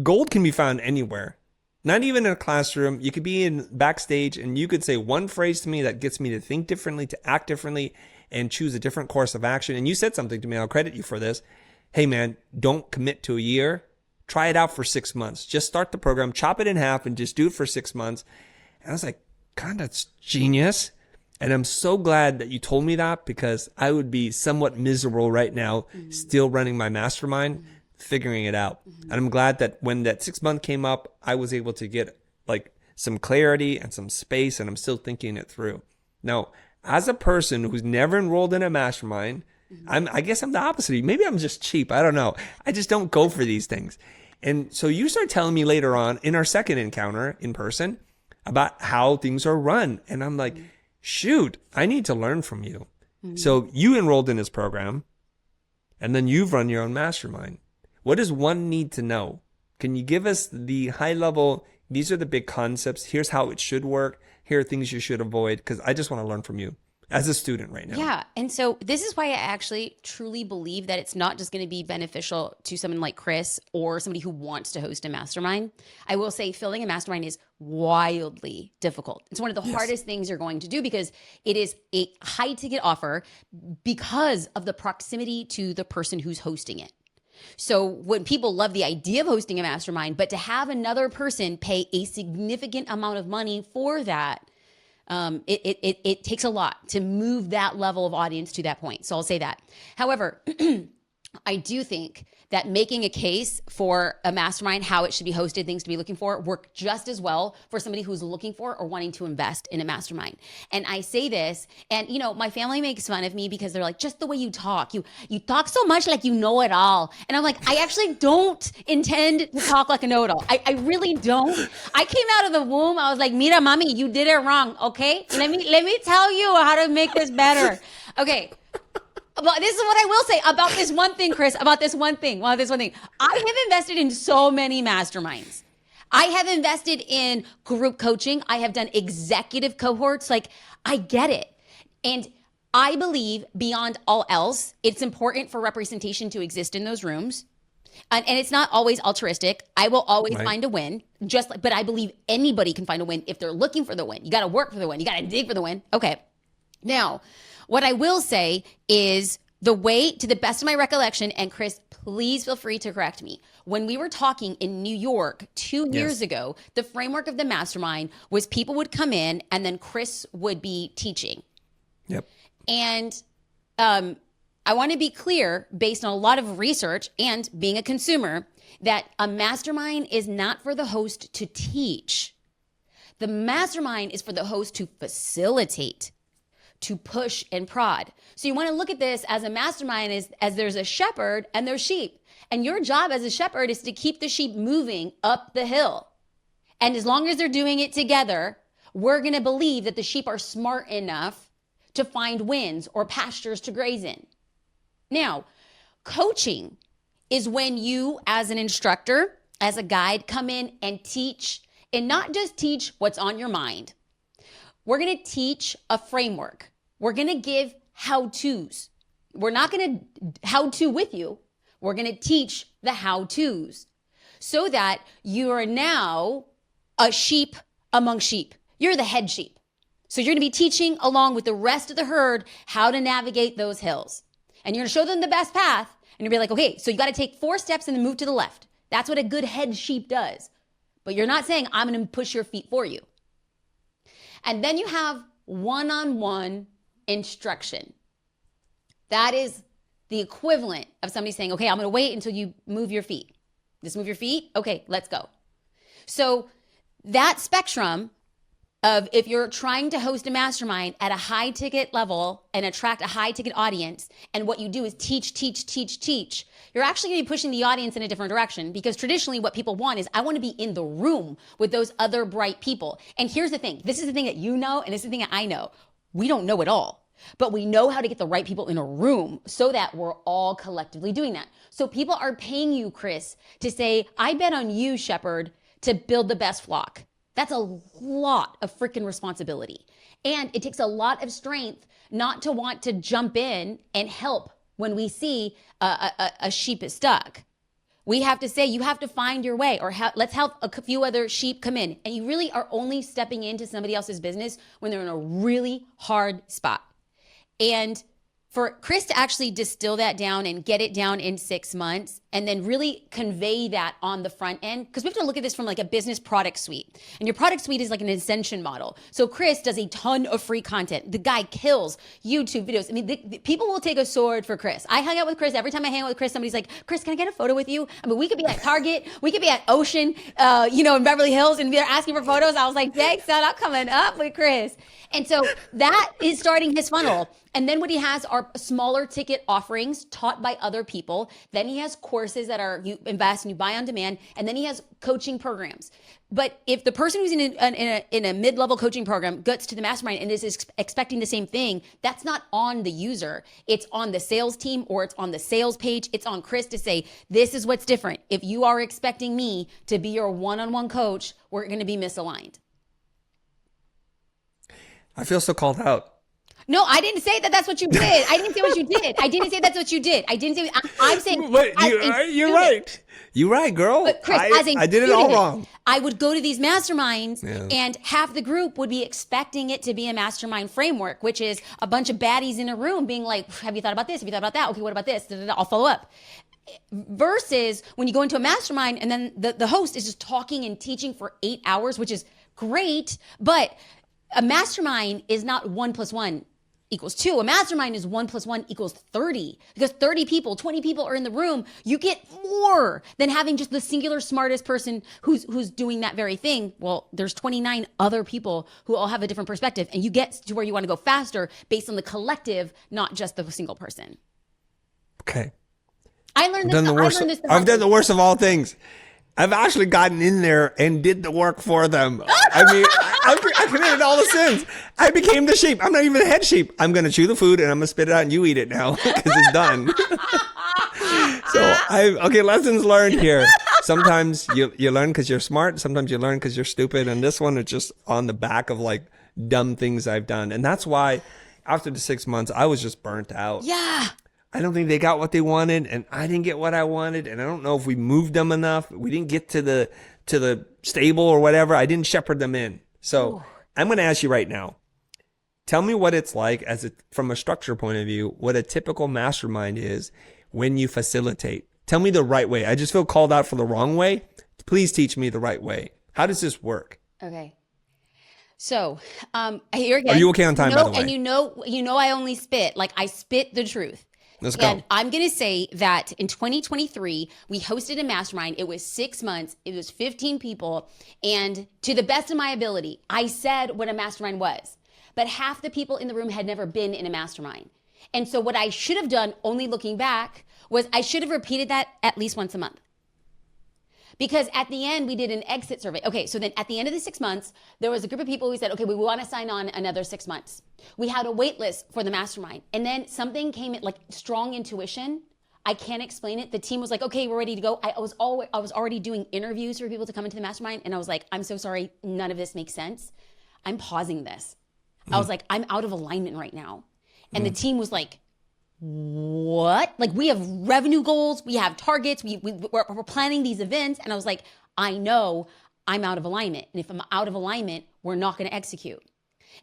[SPEAKER 1] Gold can be found anywhere. Not even in a classroom. You could be in backstage and you could say one phrase to me that gets me to think differently, to act differently, and choose a different course of action. And you said something to me. I'll credit you for this. Hey man, don't commit to a year. Try it out for 6 months. Just start the program, chop it in half, and just do it for 6 months. And I was like, God, that's genius. And I'm so glad that you told me that, because I would be somewhat miserable right now, still running my mastermind, figuring it out. And I'm glad that when that 6 month came up, I was able to get like some clarity and some space, and I'm still thinking it through. Now, as a person who's never enrolled in a mastermind, I guess I'm the opposite of you. Maybe I'm just cheap. I don't know. I just don't go for these things. And so you start telling me later on in our second encounter in person about how things are run. And I'm like, shoot, I need to learn from you. So you enrolled in this program, and then you've run your own mastermind. What does one need to know? Can you give us the high level, these are the big concepts, here's how it should work, here are things you should avoid? Because I just want to learn from you as a student right now.
[SPEAKER 2] Yeah. And so this is why I actually truly believe that it's not just going to be beneficial to someone like Chris or somebody who wants to host a mastermind. I will say filling a mastermind is wildly difficult. It's one of the hardest things you're going to do, because it is a high ticket offer because of the proximity to the person who's hosting it. So when people love the idea of hosting a mastermind, but to have another person pay a significant amount of money for that, it takes a lot to move that level of audience to that point. So I'll say that. However, I do think that making a case for a mastermind, how it should be hosted, things to be looking for, work just as well for somebody who's looking for or wanting to invest in a mastermind. And I say this, and you know, my family makes fun of me because they're like, just the way you talk, you talk so much like you know it all. And I'm like, I actually don't intend to talk like a know-it-all. I really don't. I came out of the womb, I was like, Mira, mommy, you did it wrong. Okay, let me tell you how to make this better. Okay. But this is what I will say about this one thing, Chris, about this one thing. I have invested in so many masterminds. I have invested in group coaching. I have done executive cohorts. Like, I get it. And I believe beyond all else, it's important for representation to exist in those rooms. And it's not always altruistic. I will always find a win, but I believe anybody can find a win if they're looking for the win. You got to work for the win. You got to dig for the win. Okay. Now, what I will say is the way, to the best of my recollection, and Chris, please feel free to correct me. When we were talking in New York 2 years ago, the framework of the mastermind was people would come in and then Chris would be teaching.
[SPEAKER 1] Yep.
[SPEAKER 2] And I want to be clear, based on a lot of research and being a consumer, that a mastermind is not for the host to teach. The mastermind is for the host to facilitate, to push and prod. So you want to look at this as a mastermind as there's a shepherd and there's sheep. And your job as a shepherd is to keep the sheep moving up the hill. And as long as they're doing it together, we're going to believe that the sheep are smart enough to find wins or pastures to graze in. Now, coaching is when you, as an instructor, as a guide, come in and teach, and not just teach what's on your mind. We're going to teach a framework. We're going to give how-tos. We're not going to how-to with you. We're going to teach the how-tos so that you are now a sheep among sheep. You're the head sheep. So you're going to be teaching along with the rest of the herd how to navigate those hills. And you're going to show them the best path. And you'll be like, okay, so you got to take 4 steps and then move to the left. That's what a good head sheep does. But you're not saying, I'm going to push your feet for you. And then you have one-on-one instruction. That is the equivalent of somebody saying, okay, I'm going to wait until you move your feet. Just move your feet? Okay, let's go. So that spectrum of, if you're trying to host a mastermind at a high ticket level and attract a high ticket audience, and what you do is teach, you're actually going to be pushing the audience in a different direction, because traditionally what people want is, I want to be in the room with those other bright people. And here's the thing. This is the thing that you know, and this is the thing that I know. We don't know it all, but we know how to get the right people in a room so that we're all collectively doing that. So people are paying you, Chris, to say, I bet on you, Shepherd, to build the best flock. That's a lot of freaking responsibility. And it takes a lot of strength not to want to jump in and help when we see a sheep is stuck. We have to say, you have to find your way, or let's help a few other sheep come in. And you really are only stepping into somebody else's business when they're in a really hard spot. And for Chris to actually distill that down and get it down in 6 months and then really convey that on the front end, because we have to look at this from like a business product suite. And your product suite is like an ascension model. So Chris does a ton of free content. The guy kills YouTube videos. I mean, the people will take a sword for Chris. I hang out with Chris. Every time I hang out with Chris, somebody's like, Chris, can I get a photo with you? I mean, we could be at Target. We could be at Ocean, in Beverly Hills, and they're asking for photos. I was like, dang, son, I'm coming up with Chris. And so that is starting his funnel. And then what he has are smaller ticket offerings taught by other people. Then he has courses that are, you invest and you buy on demand. And then he has coaching programs. But if the person who's in a mid-level coaching program gets to the mastermind and is expecting the same thing, that's not on the user. It's on the sales team, or it's on the sales page. It's on Chris to say, this is what's different. If you are expecting me to be your one-on-one coach, we're going to be misaligned.
[SPEAKER 1] I feel so called out.
[SPEAKER 2] No, I didn't say that that's what you did. I didn't say what you did. I didn't say that's what you did. I didn't say, I'm saying.
[SPEAKER 1] But you're right. You're right, girl.
[SPEAKER 2] But Chris,
[SPEAKER 1] I did it all wrong.
[SPEAKER 2] I would go to these masterminds and half the group would be expecting it to be a mastermind framework, which is a bunch of baddies in a room being like, have you thought about this? Have you thought about that? Okay, what about this? I'll follow up. Versus when you go into a mastermind and then the host is just talking and teaching for 8 hours, which is great, but a mastermind is not 1 + 1 = 2. A mastermind is 1 + 1 = 30, because 30 people, 20 people are in the room. You get more than having just the singular smartest person who's doing that very thing. Well, there's 29 other people who all have a different perspective, and you get to where you want to go faster based on the collective, not just the single person.
[SPEAKER 1] Okay.
[SPEAKER 2] I've done
[SPEAKER 1] the worst of all things. I've actually gotten in there and did the work for them. I mean, I committed all the sins. I became the sheep. I'm not even the head sheep. I'm going to chew the food and I'm going to spit it out and you eat it now because it's done. Okay, lessons learned here. Sometimes you learn because you're smart. Sometimes you learn because you're stupid. And this one is just on the back of like dumb things I've done. And that's why after the 6 months, I was just burnt out.
[SPEAKER 2] Yeah.
[SPEAKER 1] I don't think they got what they wanted, and I didn't get what I wanted, and I don't know if we moved them enough. We didn't get to the stable or whatever. I didn't shepherd them in. So I'm going to ask you right now. Tell me what it's like from a structure point of view, what a typical mastermind is when you facilitate. Tell me the right way. I just feel called out for the wrong way. Please teach me the right way. How does this work?
[SPEAKER 2] Okay. So, here again.
[SPEAKER 1] Are you okay on time, by the way?
[SPEAKER 2] And you know, I only spit. Like, I spit the truth.
[SPEAKER 1] Let's go.
[SPEAKER 2] And I'm going to say that in 2023, we hosted a mastermind. It was 6 months. It was 15 people. And to the best of my ability, I said what a mastermind was. But half the people in the room had never been in a mastermind. And so what I should have done, only looking back, was I should have repeated that at least once a month. Because at the end, we did an exit survey. Okay, so then at the end of the 6 months, there was a group of people who said, okay, we want to sign on another 6 months. We had a wait list for the mastermind. And then something came in, like strong intuition. I can't explain it. The team was like, okay, we're ready to go. I was already doing interviews for people to come into the mastermind. And I was like, I'm so sorry. None of this makes sense. I'm pausing this. I was like, I'm out of alignment right now. And the team was like, what? Like, we have revenue goals, we have targets, we're planning these events. And I was like, I know I'm out of alignment. And if I'm out of alignment, we're not going to execute.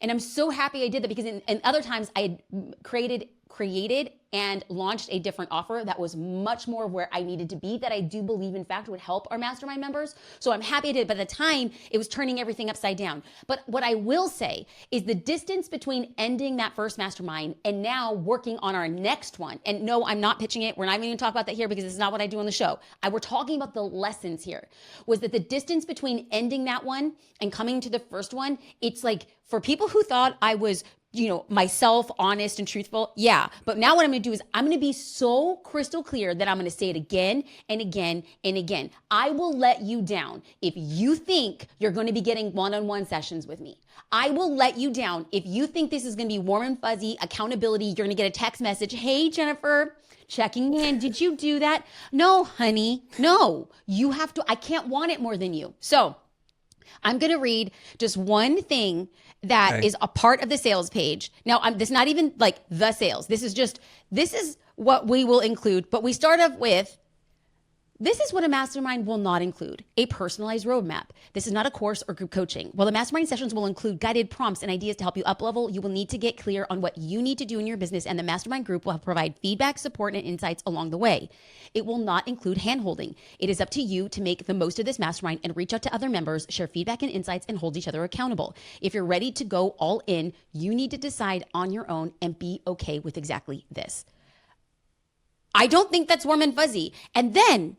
[SPEAKER 2] And I'm so happy I did that, because in other times I had created and launched a different offer that was much more where I needed to be, that I do believe, in fact, would help our mastermind members. So I'm happy I did. But at the time, it was turning everything upside down. But what I will say is the distance between ending that first mastermind and now working on our next one. And no, I'm not pitching it. We're not even going to talk about that here, because it's not what I do on the show. We're talking about the lessons here. Was that the distance between ending that one and coming to the first one, it's like, for people who thought I was myself, honest and truthful. Yeah. But now what I'm going to do is I'm going to be so crystal clear that I'm going to say it again and again and again. I will let you down if you think you're going to be getting one-on-one sessions with me. I will let you down if you think this is going to be warm and fuzzy accountability. You're going to get a text message. Hey, Jennifer, checking in. Did you do that? No, honey. No, you have to. I can't want it more than you. So I'm going to read just one thing that is a part of the sales page. Now, this is not even like the sales. This is what we will include. But we start off with, this is what a mastermind will not include: a personalized roadmap. This is not a course or group coaching. While the mastermind sessions will include guided prompts and ideas to help you up-level, you will need to get clear on what you need to do in your business, and the mastermind group will provide feedback, support, and insights along the way. It will not include hand-holding. It is up to you to make the most of this mastermind and reach out to other members, share feedback and insights, and hold each other accountable. If you're ready to go all in, you need to decide on your own and be okay with exactly this. I don't think that's warm and fuzzy. And then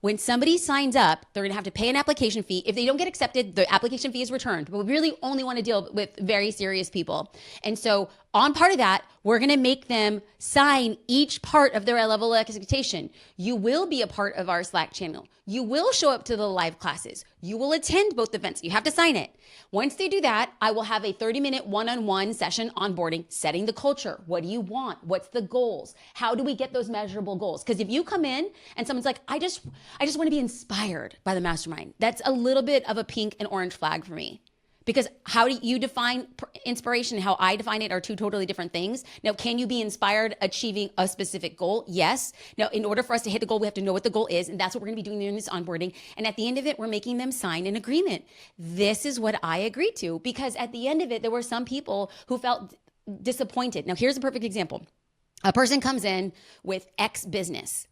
[SPEAKER 2] when somebody signs up, they're going to have to pay an application fee. If they don't get accepted, the application fee is returned. But we really only want to deal with very serious people. And so on part of that, we're going to make them sign each part of their level of expectation. You will be a part of our Slack channel. You will show up to the live classes. You will attend both events. You have to sign it. Once they do that, I will have a 30-minute one-on-one session onboarding, setting the culture. What do you want? What's the goals? How do we get those measurable goals? Because if you come in and someone's like, I just want to be inspired by the mastermind, that's a little bit of a pink and orange flag for me. Because how do you define inspiration and how I define it are two totally different things. Now, can you be inspired achieving a specific goal? Yes. Now, in order for us to hit the goal, we have to know what the goal is. And that's what we're going to be doing in this onboarding. And at the end of it, we're making them sign an agreement. This is what I agreed to. Because at the end of it, there were some people who felt disappointed. Now, here's a perfect example. A person comes in with X business.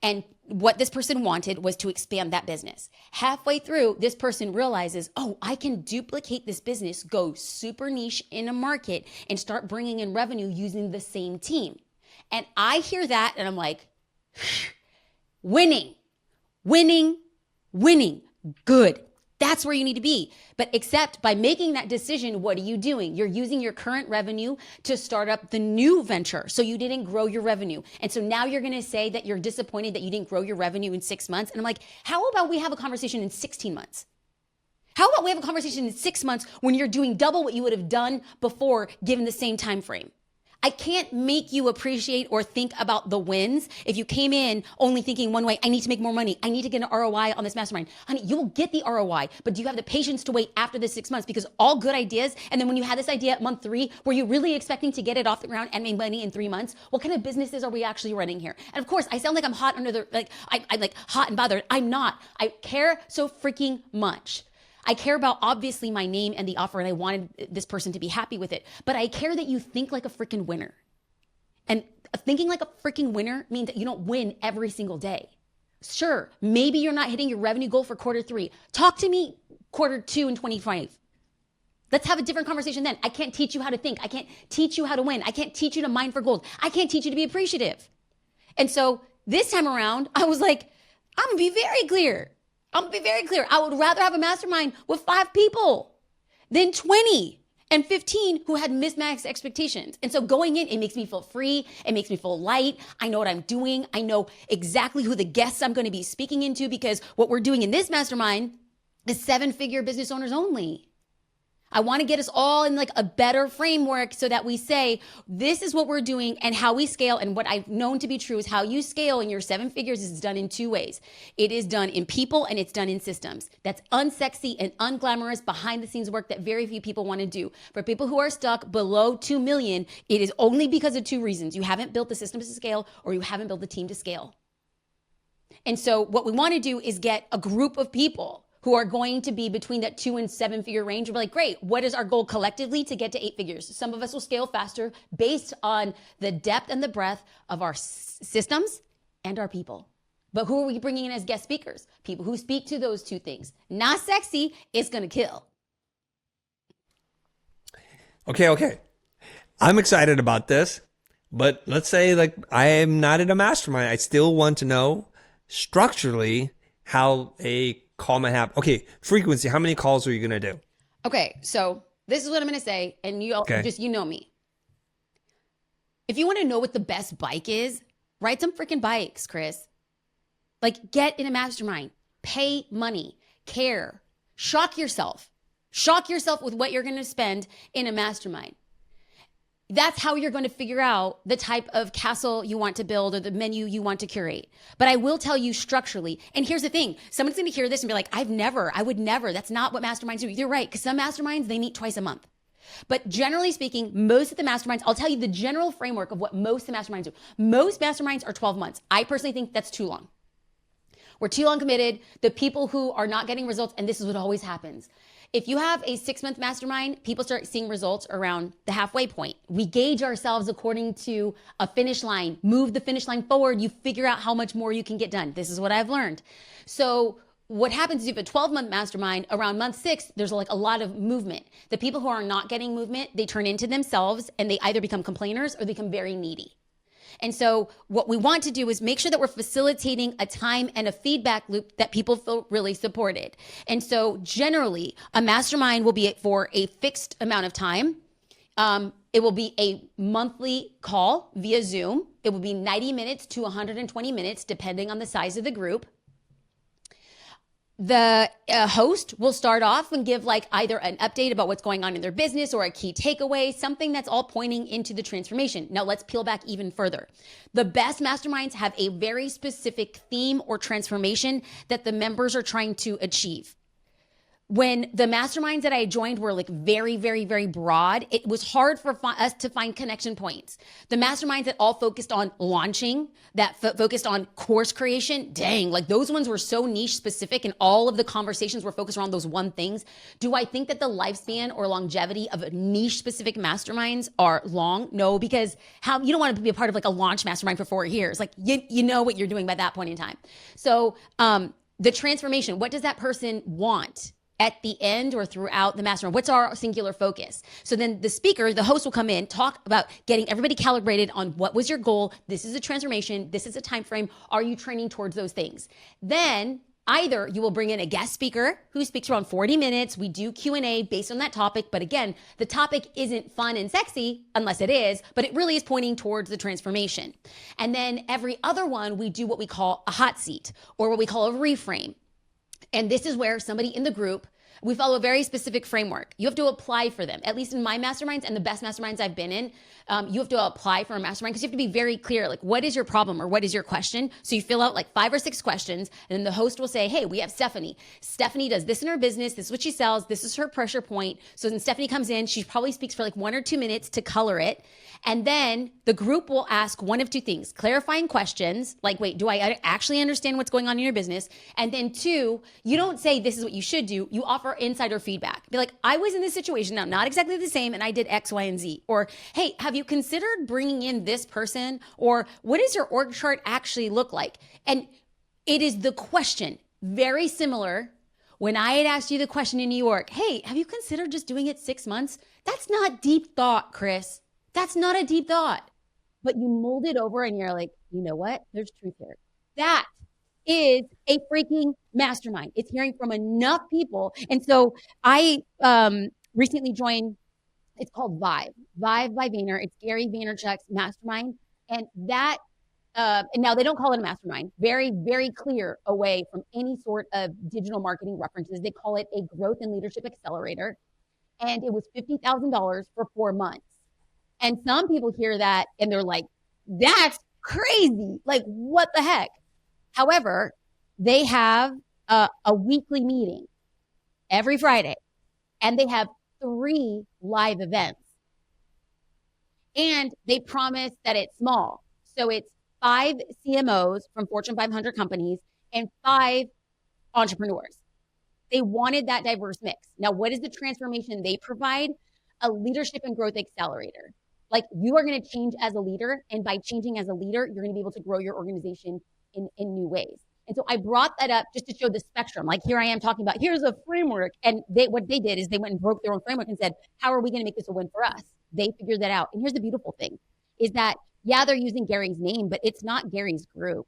[SPEAKER 2] And what this person wanted was to expand that business. Halfway through, this person realizes, oh, I can duplicate this business, go super niche in a market, and start bringing in revenue using the same team. And I hear that and I'm like, winning, good. That's where you need to be. But except by making that decision, what are you doing? You're using your current revenue to start up the new venture. So you didn't grow your revenue. And so now you're going to say that you're disappointed that you didn't grow your revenue in 6 months. And I'm like, how about we have a conversation in 16 months? How about we have a conversation in 6 months when you're doing double what you would have done before given the same time frame? I can't make you appreciate or think about the wins if you came in only thinking one way: I need to make more money. I need to get an ROI on this mastermind. Honey, you will get the ROI, but do you have the patience to wait after the 6 months? Because all good ideas, and then when you had this idea at month 3, were you really expecting to get it off the ground and make money in 3 months? What kind of businesses are we actually running here? And of course, I sound like I'm hot under the, I'm like hot and bothered. I'm not. I care so freaking much. I care about obviously my name and the offer, and I wanted this person to be happy with it. But I care that you think like a freaking winner. And thinking like a freaking winner means that you don't win every single day. Sure, maybe you're not hitting your revenue goal for quarter 3. Talk to me quarter 2 in 2025. Let's have a different conversation then. I can't teach you how to think. I can't teach you how to win. I can't teach you to mine for gold. I can't teach you to be appreciative. And so this time around, I was like, I'm gonna be very clear. I would rather have a mastermind with 5 people than 20 and 15 who had mismatched expectations. And so going in, it makes me feel free. It makes me feel light. I know what I'm doing. I know exactly who the guests I'm going to be speaking into, because what we're doing in this mastermind is 7-figure business owners only. I want to get us all in like a better framework so that we say, this is what we're doing and how we scale. And what I've known to be true is how you scale in your 7 figures is done in 2 ways. It is done in people and it's done in systems. That's unsexy and unglamorous behind the scenes work that very few people want to do. For people who are stuck below 2 million, it is only because of 2 reasons. You haven't built the systems to scale, or you haven't built the team to scale. And so what we want to do is get a group of people who are going to be between that 2 and 7 figure range. We're like, great, what is our goal collectively to get to 8 figures? Some of us will scale faster based on the depth and the breadth of our systems and our people. But who are we bringing in as guest speakers? People who speak to those 2 things. Not sexy, it's gonna kill.
[SPEAKER 1] Okay. I'm excited about this, but let's say like I am not in a mastermind. I still want to know structurally how a call might happen. Okay, frequency. How many calls are you going to do?
[SPEAKER 2] Okay, so this is what I'm going to say, and you know me. If you want to know what the best bike is, ride some freaking bikes, Chris. Like, get in a mastermind. Pay money. Care. Shock yourself. Shock yourself with what you're going to spend in a mastermind. That's how you're going to figure out the type of castle you want to build or the menu you want to curate. But I will tell you structurally. And here's the thing. Someone's going to hear this and be like, I would never. That's not what masterminds do. You're right. Because some masterminds, they meet twice a month. But generally speaking, most of the masterminds, I'll tell you the general framework of what most of the masterminds do. Most masterminds are 12 months. I personally think that's too long. We're too long committed. The people who are not getting results, and this is what always happens. If you have a 6-month mastermind, people start seeing results around the halfway point. We gauge ourselves according to a finish line. Move the finish line forward. You figure out how much more you can get done. This is what I've learned. So what happens is if a 12-month mastermind, around month 6, there's like a lot of movement. The people who are not getting movement, they turn into themselves and they either become complainers or they become very needy. And so what we want to do is make sure that we're facilitating a time and a feedback loop that people feel really supported. And so generally, a mastermind will be for a fixed amount of time. It will be a monthly call via Zoom. It will be 90 minutes to 120 minutes, depending on the size of the group. The host will start off and give like either an update about what's going on in their business or a key takeaway, something that's all pointing into the transformation. Now let's peel back even further. The best masterminds have a very specific theme or transformation that the members are trying to achieve. When the masterminds that I joined were like very, very, very broad, it was hard for us to find connection points. The masterminds that all focused on launching, that focused on course creation, dang, like those ones were so niche specific and all of the conversations were focused around those one things. Do I think that the lifespan or longevity of niche specific masterminds are long? No, because you don't want to be a part of like a launch mastermind for 4 years. Like you know what you're doing by that point in time. So the transformation, what does that person want at the end or throughout the mastermind? What's our singular focus? So then the speaker, the host will come in, talk about getting everybody calibrated on what was your goal. This is a transformation. This is a time frame. Are you training towards those things? Then either you will bring in a guest speaker who speaks around 40 minutes. We do Q&A based on that topic. But again, the topic isn't fun and sexy unless it is, but it really is pointing towards the transformation. And then every other one, we do what we call a hot seat or what we call a reframe. And this is where somebody in the group, we follow a very specific framework. You have to apply for them. At least in my masterminds and the best masterminds I've been in, you have to apply for a mastermind because you have to be very clear, like what is your problem or what is your question? So you fill out like 5 or 6 questions and then the host will say, hey, we have Stephanie. Stephanie does this in her business. This is what she sells. This is her pressure point. So then Stephanie comes in, she probably speaks for like 1 or 2 minutes to color it. And then the group will ask one of 2 things, clarifying questions, like, wait, do I actually understand what's going on in your business? And then 2, you don't say this is what you should do. You offer insider feedback. Be like, I was in this situation now, not exactly the same, and I did X, Y, and Z. Or, hey, have you considered bringing in this person? Or what does your org chart actually look like? And it is the question, very similar. When I had asked you the question in New York, hey, have you considered just doing it 6 months? That's not deep thought, Chris. That's not a deep thought. But you mold it over and you're like, you know what? There's truth here. That is a freaking mastermind. It's hearing from enough people. And so I recently joined, it's called Vive by Vayner. It's Gary Vaynerchuk's mastermind. And that, and now they don't call it a mastermind, very, very clear away from any sort of digital marketing references. They call it a growth and leadership accelerator. And it was $50,000 for 4 months. And some people hear that and they're like, that's crazy. Like, what the heck? However, they have a weekly meeting every Friday and they have 3 live events. And they promise that it's small. So it's 5 CMOs from Fortune 500 companies and 5 entrepreneurs. They wanted that diverse mix. Now, what is the transformation they provide? A leadership and growth accelerator. Like, you are going to change as a leader, and by changing as a leader, you're going to be able to grow your organization in new ways. And so I brought that up just to show the spectrum. Like, here I am talking about, here's a framework. And what they did is they went and broke their own framework and said, how are we going to make this a win for us? They figured that out. And here's the beautiful thing is that, yeah, they're using Gary's name, but it's not Gary's group.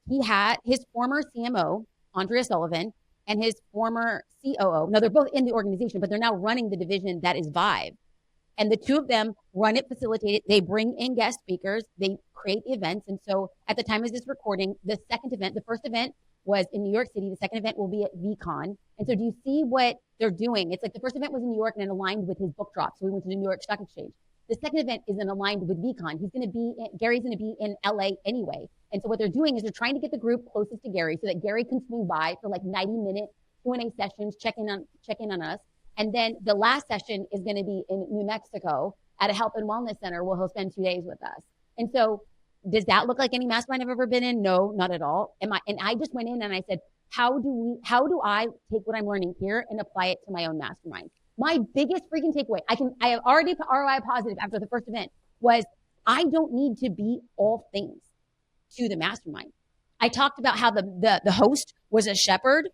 [SPEAKER 2] He had his former CMO, Andrea Sullivan, and his former COO. Now, they're both in the organization, but they're now running the division that is Vive. And the 2 of them run it, facilitate it. They bring in guest speakers. They create the events. And so at the time of this recording, the first event was in New York City. The second event will be at VCon. And so do you see what they're doing? It's like the first event was in New York and it aligned with his book drop. So we went to the New York Stock Exchange.
[SPEAKER 3] The second event isn't aligned with VCon. Gary's going to be in LA anyway. And so what they're doing is they're trying to get the group closest to Gary so that Gary can swing by for like 90-minute Q&A sessions, check in on us. And then the last session is going to be in New Mexico at a health and wellness center where he'll spend 2 days with us. And so does that look like any mastermind I've ever been in? No, not at all. And I just went in and I said, how do I take what I'm learning here and apply it to my own mastermind? My biggest freaking takeaway, I have already ROI positive after the first event, was I don't need to be all things to the mastermind. I talked about how the host was a shepherd.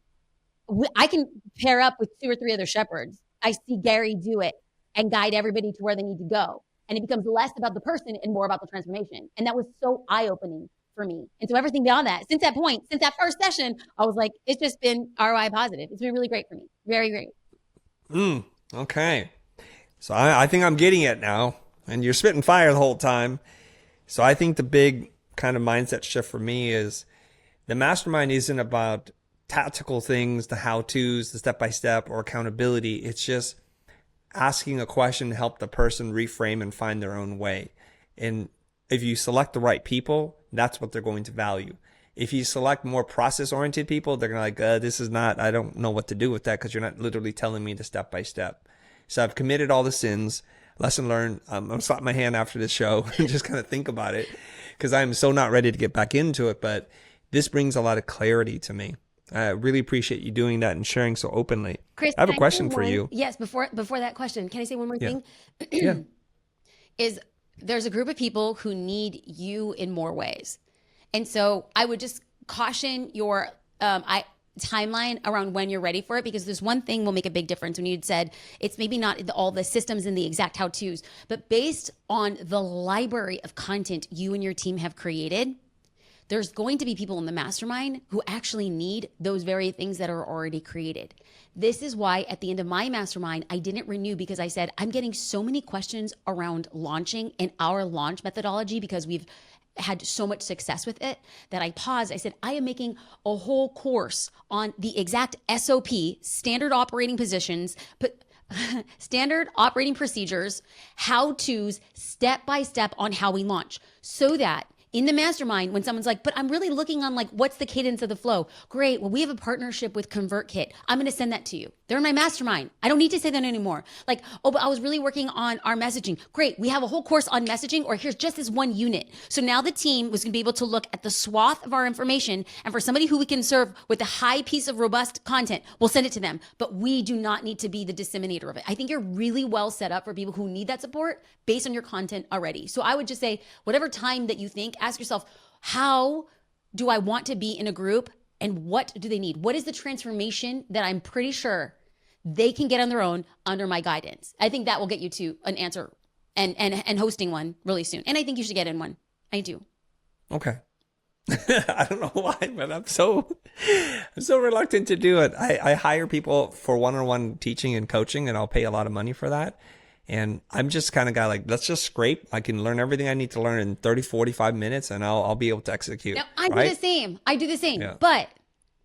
[SPEAKER 3] I can pair up with 2 or 3 other shepherds. I see Gary do it and guide everybody to where they need to go. And it becomes less about the person and more about the transformation. And that was so eye-opening for me. And so everything beyond that, since that point, since that first session, I was like, it's just been ROI positive. It's been really great for me. Very great.
[SPEAKER 1] Okay. So I think I'm getting it now. And you're spitting fire the whole time. So I think the big kind of mindset shift for me is the mastermind isn't about tactical things, the how-tos, the step-by-step, or accountability. It's just asking a question to help the person reframe and find their own way. And if you select the right people, that's what they're going to value. If you select more process-oriented people, they're going to like, I don't know what to do with that because you're not literally telling me the step-by-step. So I've committed all the sins. Lesson learned. I'm going to slap my hand after this show and just kind of think about it because I'm so not ready to get back into it. But this brings a lot of clarity to me. I really appreciate you doing that and sharing so openly.
[SPEAKER 2] Chris,
[SPEAKER 1] I have a question for you.
[SPEAKER 2] Yes, before that question, can I say one more thing?
[SPEAKER 1] Yeah.
[SPEAKER 2] Is there's a group of people who need you in more ways. And so I would just caution your timeline around when you're ready for it, because there's one thing will make a big difference. When you'd said it's maybe not all the systems and the exact how-tos, but based on the library of content you and your team have created, there's going to be people in the mastermind who actually need those very things that are already created. This is why at the end of my mastermind, I didn't renew, because I said, I'm getting so many questions around launching and our launch methodology because we've had so much success with it that I paused. I said, I am making a whole course on the exact SOP, standard operating positions, standard operating procedures, how-tos, step-by-step on how we launch, so that in the mastermind, when someone's like, but I'm really looking on like, what's the cadence of the flow? Great. Well, we have a partnership with ConvertKit. I'm going to send that to you. They're in my mastermind. I don't need to say that anymore. Like, oh, but I was really working on our messaging. Great. We have a whole course on messaging, or here's just this one unit. So now the team was going to be able to look at the swath of our information. And for somebody who we can serve with a high piece of robust content, we'll send it to them. But we do not need to be the disseminator of it. I think you're really well set up for people who need that support based on your content already. So I would just say, whatever time that you think, ask yourself, how do I want to be in a group, and what do they need? What is the transformation that I'm pretty sure they can get on their own under my guidance? I think that will get you to an answer and hosting one really soon. And I think you should get in one. I do.
[SPEAKER 1] Okay. I don't know why, but I'm so reluctant to do it. I hire people for one-on-one teaching and coaching, and I'll pay a lot of money for that. And I'm just kind of guy like, let's just scrape. I can learn everything I need to learn in 30, 45 minutes, and I'll be able to execute.
[SPEAKER 2] Now, I do the same. Yeah.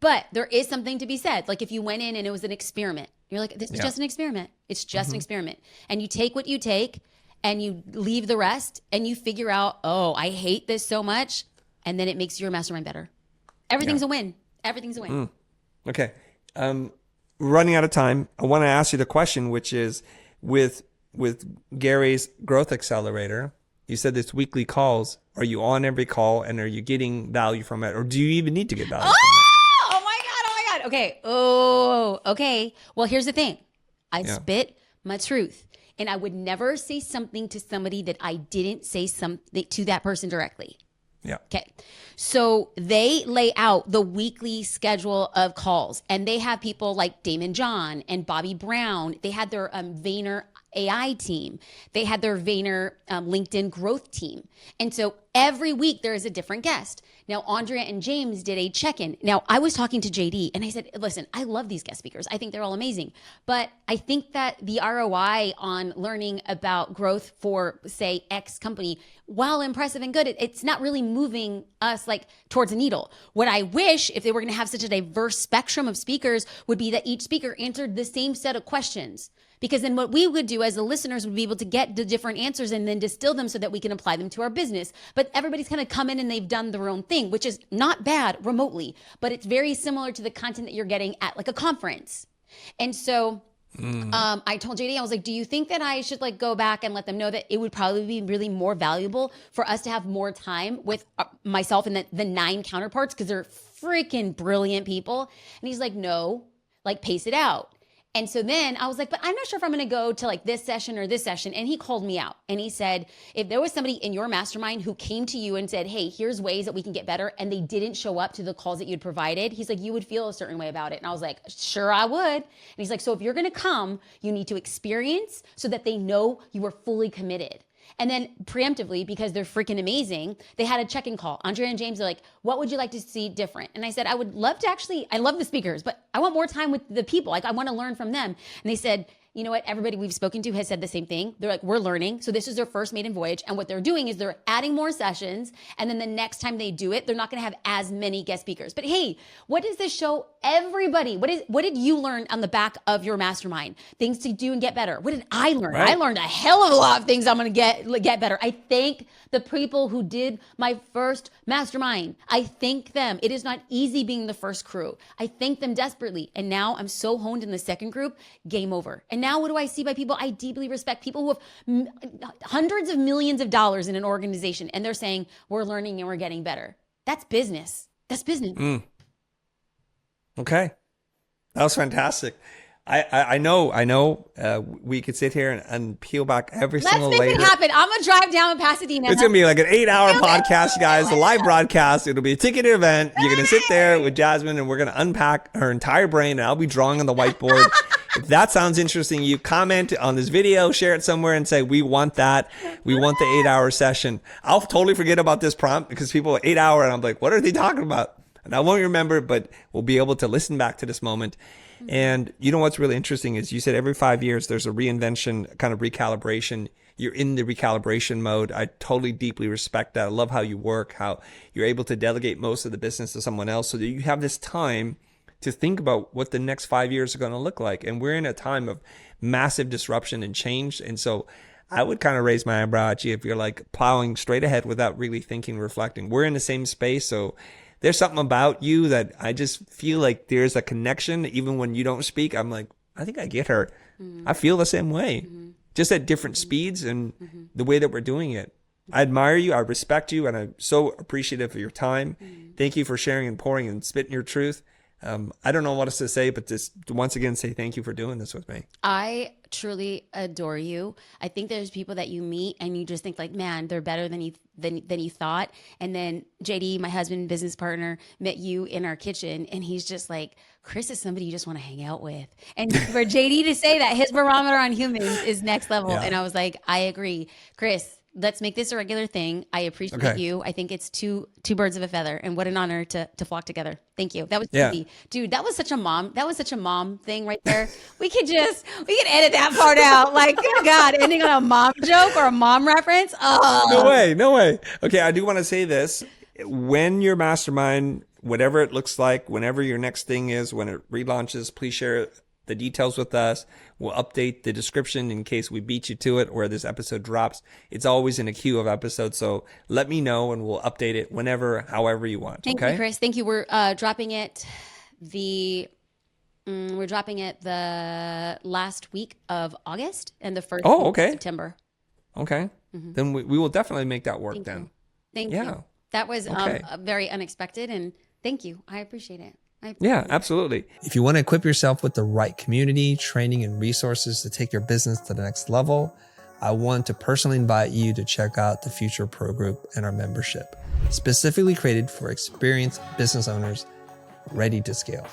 [SPEAKER 2] But there is something to be said. Like if you went in and it was an experiment, you're like, this is just an experiment. It's just an experiment. And you take what you take and you leave the rest, and you figure out, oh, I hate this so much. And then it makes your mastermind better. Everything's a win. Everything's a win.
[SPEAKER 1] Okay. Running out of time. I want to ask you the question, which is with Gary's Growth Accelerator, you said this weekly calls. Are you on every call, and are you getting value from it, or do you even need to get value from it?
[SPEAKER 2] Oh my God. Okay. Oh, okay. Well, here's the thing. I spit my truth, and I would never say something to somebody that I didn't say something to that person directly.
[SPEAKER 1] Yeah.
[SPEAKER 2] Okay. So they lay out the weekly schedule of calls, and they have people like Damon John and Bobby Brown. They had their Vayner AI team. They had their Vayner LinkedIn growth team. And so every week there is a different guest. Now, Andrea and James did a check-in. Now, I was talking to JD and I said, listen, I love these guest speakers. I think they're all amazing. But I think that the ROI on learning about growth for, say, X company, while impressive and good, it's not really moving us like towards a needle. What I wish, if they were going to have such a diverse spectrum of speakers, would be that each speaker answered the same set of questions. Because then what we would do as the listeners would be able to get the different answers and then distill them so that we can apply them to our business. But everybody's kind of come in and they've done their own thing, which is not bad remotely, but it's very similar to the content that you're getting at like a conference. And so I told JD, I was like, do you think that I should like go back and let them know that it would probably be really more valuable for us to have more time with myself and the 9 counterparts because they're freaking brilliant people? And he's like, no, like pace it out. And so then I was like, but I'm not sure if I'm going to go to like this session or this session. And he called me out and he said, if there was somebody in your mastermind who came to you and said, hey, here's ways that we can get better, and they didn't show up to the calls that you'd provided, he's like, you would feel a certain way about it. And I was like, sure, I would. And he's like, so if you're going to come, you need to experience so that they know you were fully committed. And then preemptively, because they're freaking amazing, they had a check-in call. Andrea and James are like, what would you like to see different? And I said, I would love to I love the speakers, but I want more time with the people. Like I want to learn from them. And they said, you know what? Everybody we've spoken to has said the same thing. They're like, we're learning. So this is their first maiden voyage. And what they're doing is they're adding more sessions. And then the next time they do it, they're not going to have as many guest speakers. But hey, what does this show everybody? What did you learn on the back of your mastermind? Things to do and get better. What did I learn? Right. I learned a hell of a lot of things I'm going to get better. I thank the people who did my first mastermind. I thank them. It is not easy being the first crew. I thank them desperately. And now I'm so honed in the second group, game over. And now what do I see by people I deeply respect? People who have hundreds of millions of dollars in an organization, and they're saying, we're learning and we're getting better. That's business. That's business.
[SPEAKER 1] Okay. That was fantastic. I know we could sit here and peel back every single layer.
[SPEAKER 2] Let's make it happen. I'm going to drive down in Pasadena.
[SPEAKER 1] It's going to be like an 8-hour podcast, guys, a live broadcast. It'll be a ticketed event. You're going to sit there with Jasmine and we're going to unpack her entire brain and I'll be drawing on the whiteboard. If that sounds interesting, you comment on this video, share it somewhere and say, we want that. We want the 8-hour session. I'll totally forget about this prompt because people are 8 hour and I'm like, what are they talking about? And I won't remember, but we'll be able to listen back to this moment. And you know what's really interesting is you said every 5 years there's a reinvention, kind of recalibration. You're in the recalibration mode. I totally deeply respect that. I love how you work, how you're able to delegate most of the business to someone else so that you have this time to think about what the next 5 years are going to look like. And we're in a time of massive disruption and change. And so I would kind of raise my eyebrow at you if you're like plowing straight ahead without really thinking, reflecting. We're in the same space. So there's something about you that I just feel like there's a connection. Even when you don't speak, I'm like, I think I get her. I feel the same way, just at different speeds and the way that we're doing it. I admire you. I respect you. And I'm so appreciative of your time. Thank you for sharing and pouring and spitting your truth. I don't know what else to say, but just once again, say thank you for doing this with me.
[SPEAKER 2] I truly adore you. I think there's people that you meet and you just think like, man, they're better than you thought. And then JD, my husband, business partner, met you in our kitchen and he's just like, Chris is somebody you just want to hang out with. And for JD to say that his barometer on humans is next level. Yeah. And I was like, I agree. Chris, let's make this a regular thing. I appreciate you. I think it's two birds of a feather, and what an honor to flock together. Thank you. That was easy. Dude, that was such a mom thing right there. We could edit that part out. Like, oh God, ending on a mom joke or a mom reference. Oh.
[SPEAKER 1] No way. Okay. I do want to say this. When your mastermind, whatever it looks like, whenever your next thing is, when it relaunches, please share the details with us. We'll update the description in case we beat you to it or this episode drops. It's always in a queue of episodes. So let me know and we'll update it whenever, however you want.
[SPEAKER 2] Thank you, Chris. Thank you. We're dropping it the last week of August and the first week of September. Okay.
[SPEAKER 1] Then we will definitely make that work then.
[SPEAKER 2] Thank you. That was very unexpected and thank you. I appreciate it.
[SPEAKER 1] Yeah, absolutely. If you want to equip yourself with the right community, training, and resources to take your business to the next level, I want to personally invite you to check out the Futur Pro Group and our membership, specifically created for experienced business owners ready to scale.